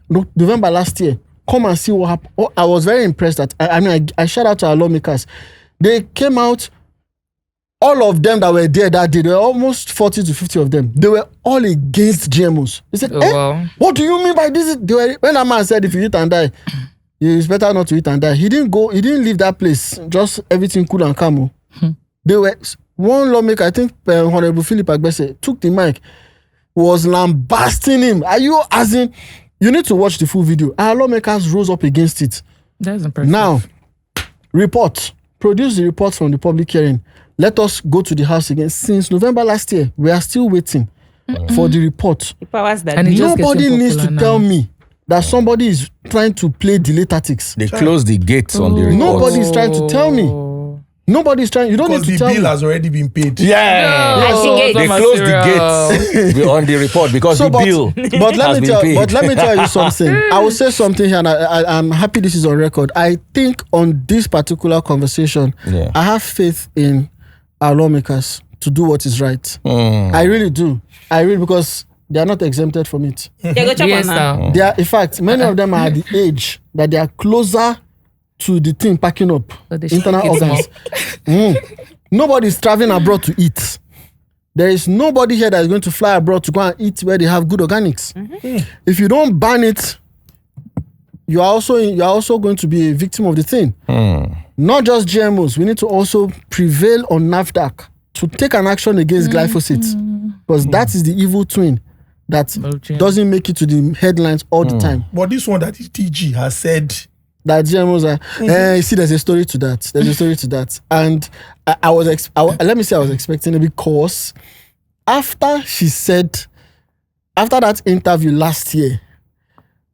November last year. Come and see what happened. Oh, I was very impressed that I shout out to our lawmakers. They came out, all of them that were there that day, there were almost 40 to 50 of them. They were all against GMOs. They said, wow. what do you mean by this? When that man said, if you eat and die, it's better not to eat and die. He didn't leave that place, just everything cool and calm. They were, one lawmaker, I think Honorable Philip Agbese, took the mic, was lambasting him. You need to watch the full video. Our lawmakers rose up against it. That's impressive. Now, produce the report from the public hearing. Let us go to the House again. Since November last year, we are still waiting for the report. The powers that And be. it just Nobody getting needs to popular tell now. me that somebody is trying to play delay tactics. They closed the gates on the report. Nobody is trying to tell me. Nobody is trying. You don't Because need to the tell bill me. has already been paid. Yeah. No, They closed the gates on the report because the bill But has been paid. let me tell you something. I will say something here, and I'm happy this is on record. I think on this particular conversation, Yeah. I have faith in our lawmakers to do what is right. I really do. Because they are not exempted from it. They go chop Yes, on now. now. They are, in fact, many of them are at the age that they are closer to the thing packing up So they should internal eat organs. Nobody is traveling abroad to eat. There is nobody here that is going to fly abroad to go and eat where they have good organics. If you don't ban it, you are also going to be a victim of the thing. Not just GMOs. We need to also prevail on NAFDAC to take an action against glyphosate, because that is the evil twin that doesn't make it to the headlines all the time. But this one that TG has said, That GMOs are. You see, there's a story to that. And I was expecting it, because after that interview last year,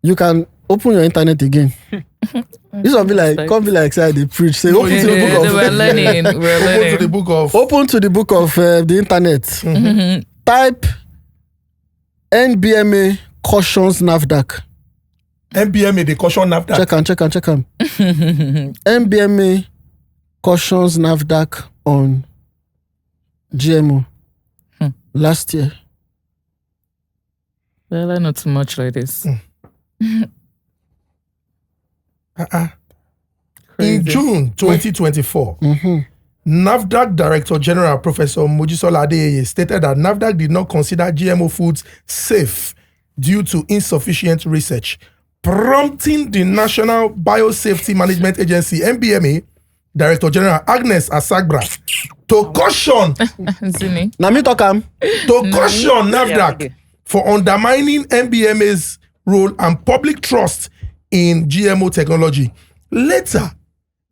you can open your internet again. This will be like, can't be like say they preach. Say open to the book of. We're learning. We're go to learning. the book of Open to the book of the internet. Type NBMA cautions NAFDAC. NBMA, they caution NAFDAC. Check 'em. NBMA cautions NAFDAC on GMO last year. Well, not too much like this. In June 2024, NAFDAC Director General Professor Mojisola Adeyeye stated that NAFDAC did not consider GMO foods safe due to insufficient research, prompting the National Biosafety Management Agency, NBMA, Director General Agnes Asagbra to caution Now me talk am. NAFDAC for undermining NBMA's role and public trust in GMO technology. Later,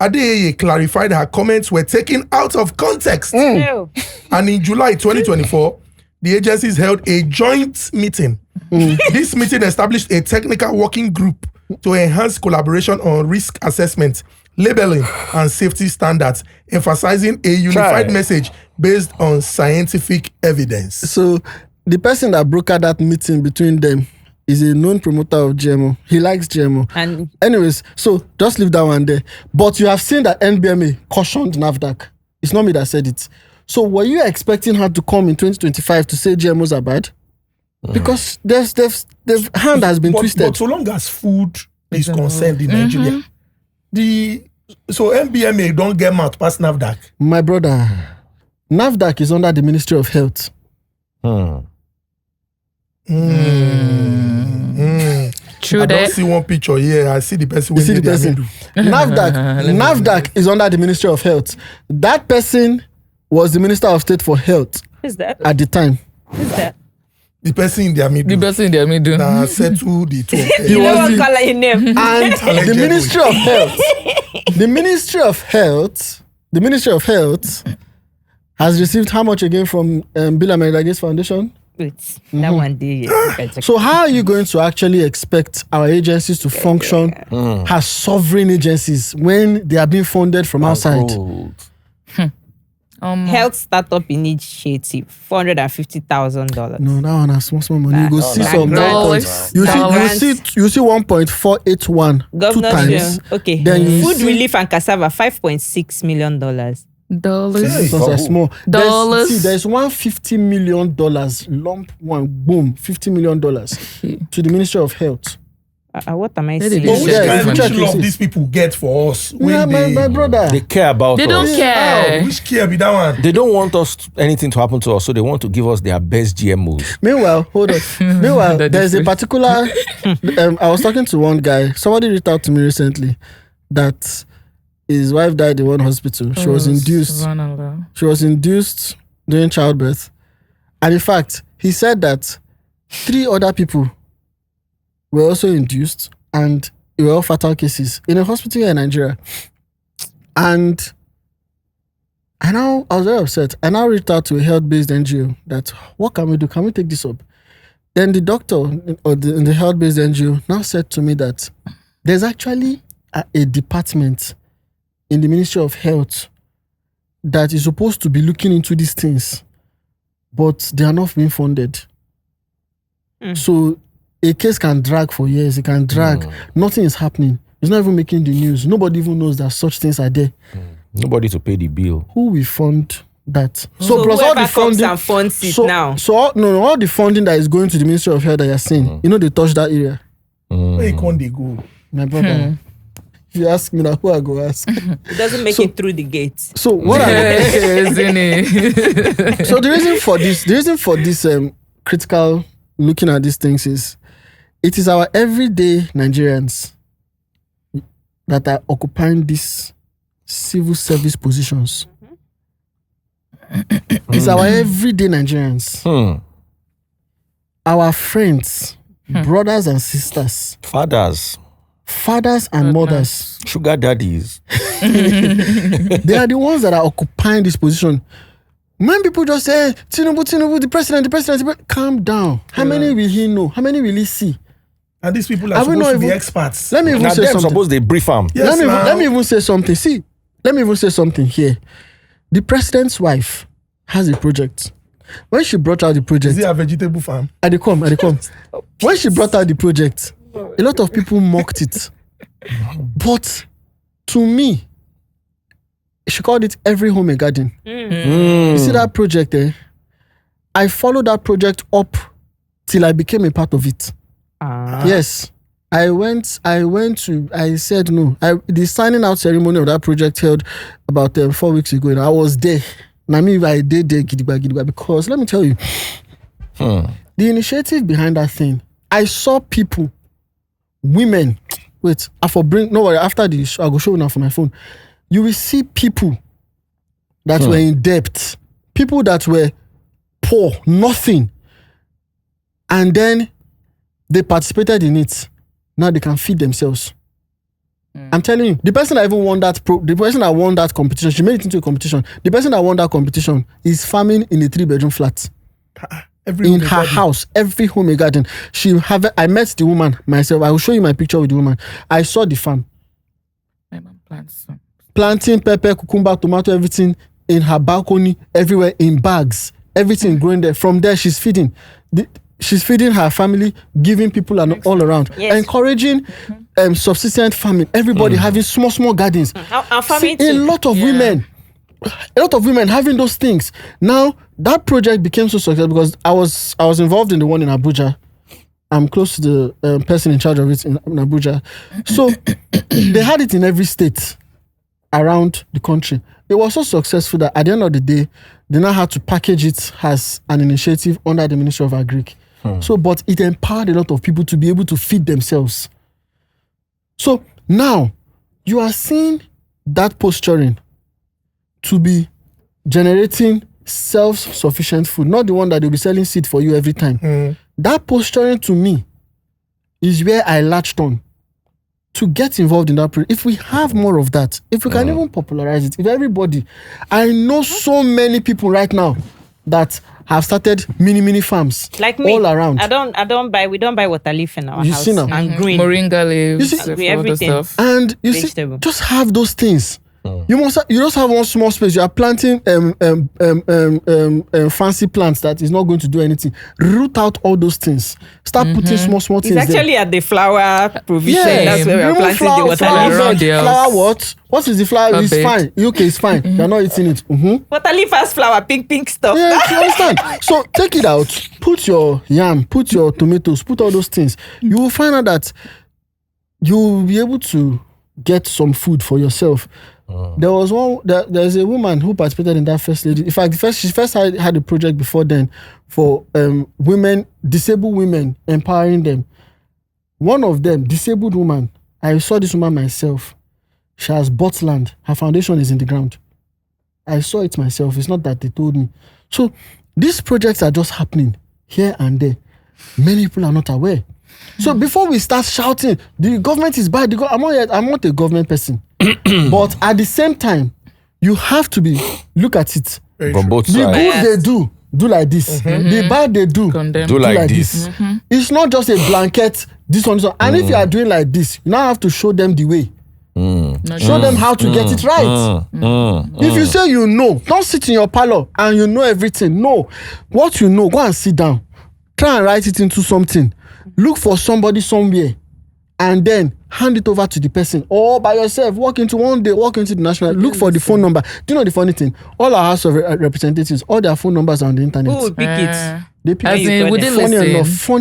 Adeyeye clarified her comments were taken out of context. Ew. And in July 2024, the agencies held a joint meeting. This meeting established a technical working group to enhance collaboration on risk assessment, labeling, and safety standards, emphasizing a unified message based on scientific evidence. So the person that brokered that meeting between them is a known promoter of GMO. He likes GMO. And Anyways, so just leave that one there. But you have seen that NBMA cautioned NAFDAC. It's not me that said it. So were you expecting her to come in 2025 to say GMOs are bad? Because the hand has been twisted. But so long as food is concerned in Nigeria, so NBMA don't get mouth past NAFDAC. My brother, NAFDAC is under the Ministry of Health. True I don't that. see one picture here. I see the person. You see the person. NAFDAC is under the Ministry of Health. That person was the Minister of State for Health Who's that? at the time. Who's that? The person in their middle. The person in their middle. Settle the two. He You know was what the- color your name? And the Ministry of Health, the Ministry of Health has received how much again from Bill and Melinda Gates Foundation? Wait, that one day. So how are you going to actually expect our agencies to function as sovereign agencies when they are being funded from outside? Health startup initiative, $450,000. No, that one has small money. You go see no, some dollars. you Grants. see 1.481 two Governor, times. okay. Then you Food see- relief and cassava, $5.6 million. Dollars. Those are small. Dollars. There's $150 million lump one boom $50 million to the Ministry of Health. What am I They saying? did But which Yeah, kind if you of check, you love see. these people get for us? Yeah, When my brother. They care about They us. don't care. Which care be that one? They don't want anything to happen to us, so they want to give us their best GMOs. Meanwhile, hold on. Meanwhile, That there's is a particular. I was talking to one guy. Somebody reached out to me recently that his wife died in one hospital. She was induced. Subhanallah. She was induced during childbirth, and in fact, he said that 3 other people were also induced, and they were all fatal cases in a hospital here in Nigeria. And I was very upset. I now reached out to a health-based NGO that, what can we do? Can we take this up? Then the doctor in the health-based NGO now said to me that there's actually a department in the Ministry of Health that is supposed to be looking into these things, but they are not being funded. So a case can drag for years. It can drag. Nothing is happening. It's not even making the news. Nobody even knows that such things are there. Nobody to pay the bill. Who will fund that? So whoever comes and funds it now. So all the funding that is going to the Ministry of Health that you're saying, they touch that area. Where can't they go? My brother. If you ask me now, who I go ask? It doesn't make it through the gates. So what are Isn't it? so the reason for this critical looking at these things is it is our everyday Nigerians that are occupying these civil service positions. It's our everyday Nigerians, our friends, brothers and sisters, Fathers, and mothers. sugar daddies. They are the ones that are occupying this position. When people just say, Tinubu, the president, calm down. How many will he know? How many will he see? And these people are I will supposed not to be even- experts. Let me even Now say them something. suppose they brief them. Yes, let me even say something. See, let me even say something here. The president's wife has a project. When she brought out the Is project, it a vegetable farm? I dey come. When she brought out the project, a lot of people mocked it. But to me, she called it Every Home a Garden. You see that project there? I followed that project up till I became a part of it. Yes. I said no. The signing out ceremony of that project held about 4 weeks ago, and I was there. And I mean, I did there gidigba, because let me tell you, the initiative behind that thing, I saw people, women. Wait, no worry. After the show, I go show you now for my phone. You will see people that were in debt, people that were poor, nothing, and then they participated in it. Now they can feed themselves. I'm telling you, the person that even won that competition, she made it into a competition. The person that won that competition is farming in a 3-bedroom flat. In her house, every home a garden. I met the woman myself. I will show you my picture with the woman. I saw the farm. My mom plants some. Planting pepper, cucumber, tomato, everything in her balcony, everywhere in bags. Everything growing there. From there, she's feeding. She's feeding her family, giving people all around, encouraging subsistence farming. Everybody having small gardens. See, a lot of women having those things. Now that project became so successful because I was involved in the one in Abuja. I'm close to the person in charge of it in Abuja. So they had it in every state around the country. It was so successful that at the end of the day, they now had to package it as an initiative under the Ministry of Agric. So, but it empowered a lot of people to be able to feed themselves. So now you are seeing that posturing to be generating self-sufficient food, not the one that they'll be selling seed for you every time. That posturing to me is where I latched on to get involved in that project. If we have more of that, if we can even popularize it, if everybody, I know so many people right now that have started mini farms Like me, all around. We don't buy water leaf in our You house. see now? And green. Moringa leaves, You see- all the Everything. stuff. And you Vegetable. see, just have those things. You just have one small space. You are planting fancy plants that is not going to do anything. Root out all those things. Start putting small It's things there. actually at the flower provision. Yeah, That's where we're remove planting the water flower leaf. around bed. the house. Flower what? What is the flower? A It's bed. fine. Okay, it's fine. You're not eating it. Water leaf has flower, pink stuff. Yeah, you understand? So take it out. Put your yam. Put your tomatoes. Put all those things. You will find out that you will be able to get some food for yourself. There's a woman who participated in that first lady. In fact, she first had a project before then for disabled women, empowering them. One of them, disabled woman, I saw this woman myself. She has bought land. Her foundation is in the ground. I saw it myself. It's not that they told me. So these projects are just happening here and there. Many people are not aware. So before we start shouting, the government is bad. I'm not a government person. But at the same time, you have to look at it. From both The sides. good they do like this. The bad they do Condemn. Do like this. It's not just a blanket, this one. And if you are doing like this, you now have to show them the way. Show them how to get it right. If you say you know, don't sit in your parlor and you know everything. No. What you know, go and sit down. Try and write it into something. Look for somebody somewhere and then hand it over to the person. Or by yourself, walk into the national, look for the phone number. Do you know the funny thing? All our House of Representatives, all their phone numbers are on the internet. Who will pick it? They pick As it. in, would they Funny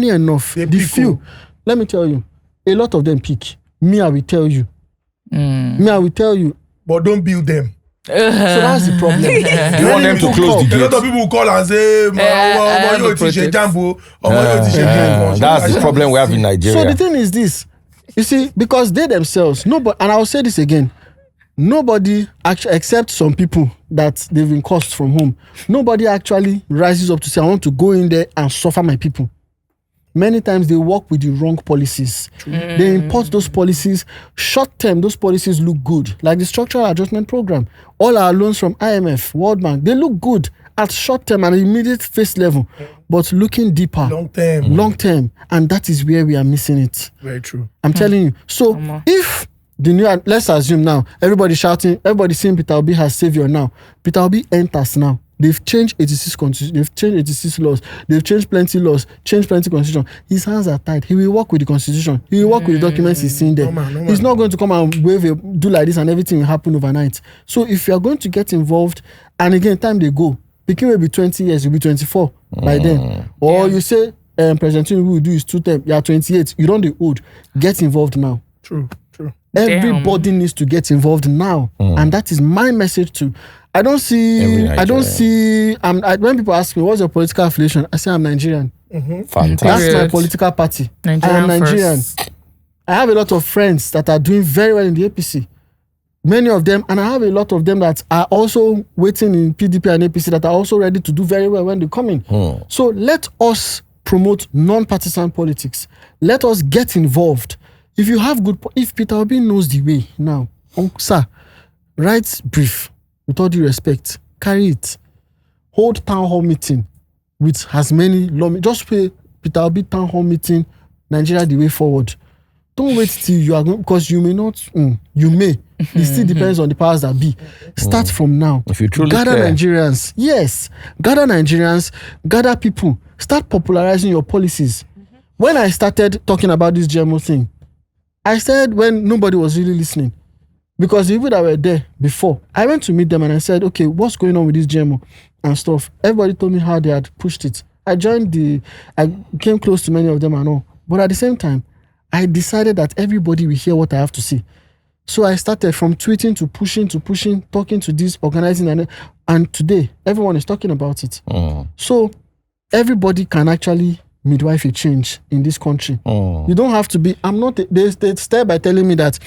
listen? enough. They The pick few. who? Let me tell you, a lot of them pick. Me, I will tell you. Me, I will tell you. But don't build them. So that's the problem. You want them to close the A lot gate. of people will call and say, I "Ọmọ yóò ti ṣe jambo, ọmọ yóò ti ṣe jambo." That's the problem we have in So Nigeria. the thing is this, you see, because they themselves, nobody, and I'll say this again, nobody actually, except some people that they've been cursed from home, nobody actually rises up to say, I want to go in there and suffer my people. Many times they work with the wrong policies. They import those policies. Short term, those policies look good. Like the structural adjustment program. All our loans from IMF, World Bank, they look good at short term and immediate face level. But looking deeper, long term, and that is where we are missing it. Very true. I'm telling you. So if the new, let's assume now, everybody shouting, everybody saying Peter Obi has savior now. Peter Obi enters now. They've changed 86 constitution. They've changed 86 laws. They've changed plenty laws. Changed plenty constitution. His hands are tied. He will work with the constitution. He will work with the documents he's seen there. Normal. He's not going to come and do like this and everything will happen overnight. So if you are going to get involved, and again, time they go, Pikin will be 20 years. You'll be 24 by then. Or you say President Tinubu will do his 2 term. You are 28. You don't be old. Get involved now. True. Everybody needs to get involved now, and that is my message too. I don't see. When people ask me what's your political affiliation, I say I'm Nigerian. Fantastic. That's my Period. political party. I am Nigerian Nigerian. first. I have a lot of friends that are doing very well in the APC. Many of them, and I have a lot of them that are also waiting in PDP and APC that are also ready to do very well when they come in. So let us promote non-partisan politics. Let us get involved. If you have if Peter Obi knows the way now, sir, write brief with all due respect, carry it, hold town hall meeting with as many just pay Peter Obi town hall meeting, Nigeria the way forward. Don't wait till you are going, because you may not, you may. It still depends on the powers that be. Start from now. If you truly gather care. Nigerians, yes, gather Nigerians, gather people, start popularizing your policies. When I started talking about this GMO thing, I said when nobody was really listening, because the people that were there before, I went to meet them and I said, okay, what's going on with this GMO and stuff? Everybody told me how they had pushed it. I came close to many of them and all. But at the same time, I decided that everybody will hear what I have to say. So I started from tweeting to pushing, talking to this, organizing, and today everyone is talking about it. So everybody can actually midwifery change in this country. You don't have to be. They start by telling me that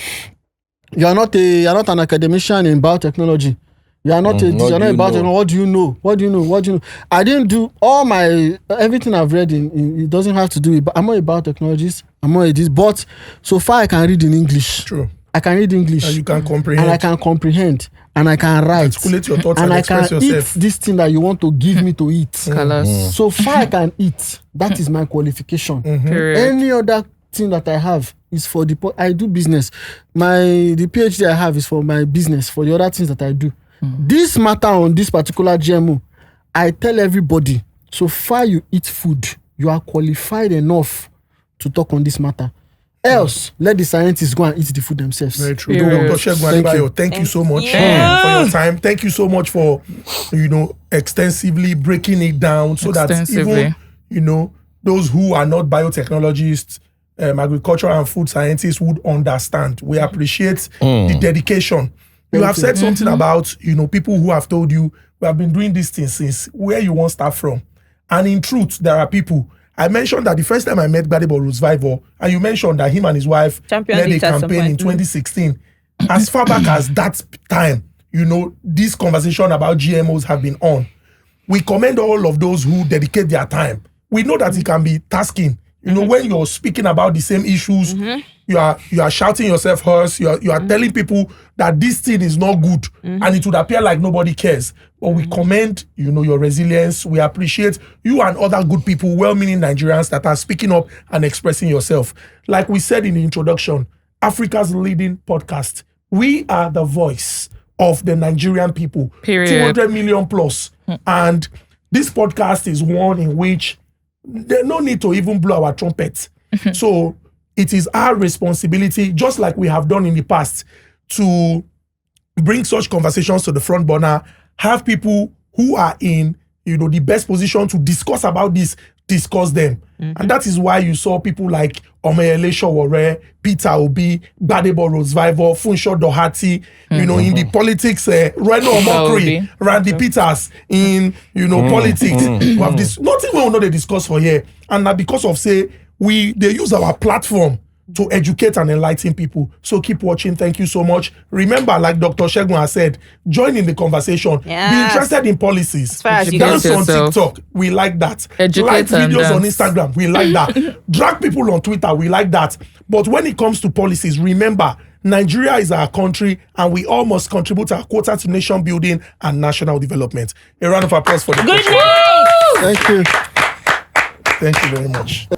you're not an academician in biotechnology. You are not. You're not about. What do you know? What do you know? I didn't do all my everything I've read in it doesn't have to do with. I'm not a biotechnologist. I'm not a this, but so far I can read in English. True. I can read English. And you can comprehend. And I can comprehend. And I can write. Articulate your thoughts and I express can yourself. eat this thing that you want to give me to eat. So far I can eat. That is my qualification. Period. Any other thing that I have is for I do business. The PhD I have is for my business, for the other things that I do. This matter on this particular GMO, I tell everybody, so far you eat food, you are qualified enough to talk on this matter. Else, let the scientists go and eat the food themselves. Very true. Dr. Segun Adebayo, thank you so much for your time. Thank you so much for, extensively breaking it down so that even, those who are not biotechnologists, agricultural and food scientists would understand. We appreciate the dedication. You have said something about, people who have told you, we have been doing this thing since where you want to start from. And in truth, there are people. I mentioned that the first time I met Gbadebo Roosevelt, and you mentioned that him and his wife led a campaign in 2016. As far back as that time, this conversation about GMOs have been on. We commend all of those who dedicate their time. We know that it can be tasking. When you're speaking about the same issues, you are shouting yourself hoarse. You are telling people that this thing is not good, and it would appear like nobody cares. But we commend, your resilience. We appreciate you and other good people, well-meaning Nigerians that are speaking up and expressing yourself. Like we said in the introduction, Africa's leading podcast. We are the voice of the Nigerian people. Period. 200 million plus. And this podcast is one in which there's no need to even blow our trumpets. So it is our responsibility, just like we have done in the past, to bring such conversations to the front burner, have people who are in, the best position to discuss about this, discuss them. And that is why you saw people like Omeyele Sowore, Peter Obi, Gbadebo Roosevelt, Funsho Doherty, in the politics, Reno Omokri, Randy Peters, in, politics. We have this, nothing we will not discuss for here. And now because of, they use our platform to educate and enlighten people. So keep watching. Thank you so much. Remember, like Dr. Segun has said, join in the conversation. Yes. Be interested in policies. Dance on TikTok. We like that. Like videos on Instagram. We like that. Drag people on Twitter. We like that. But when it comes to policies, remember, Nigeria is our country and we all must contribute our quota to nation building and national development. A round of applause for the Good night. Thank you. Thank you very much.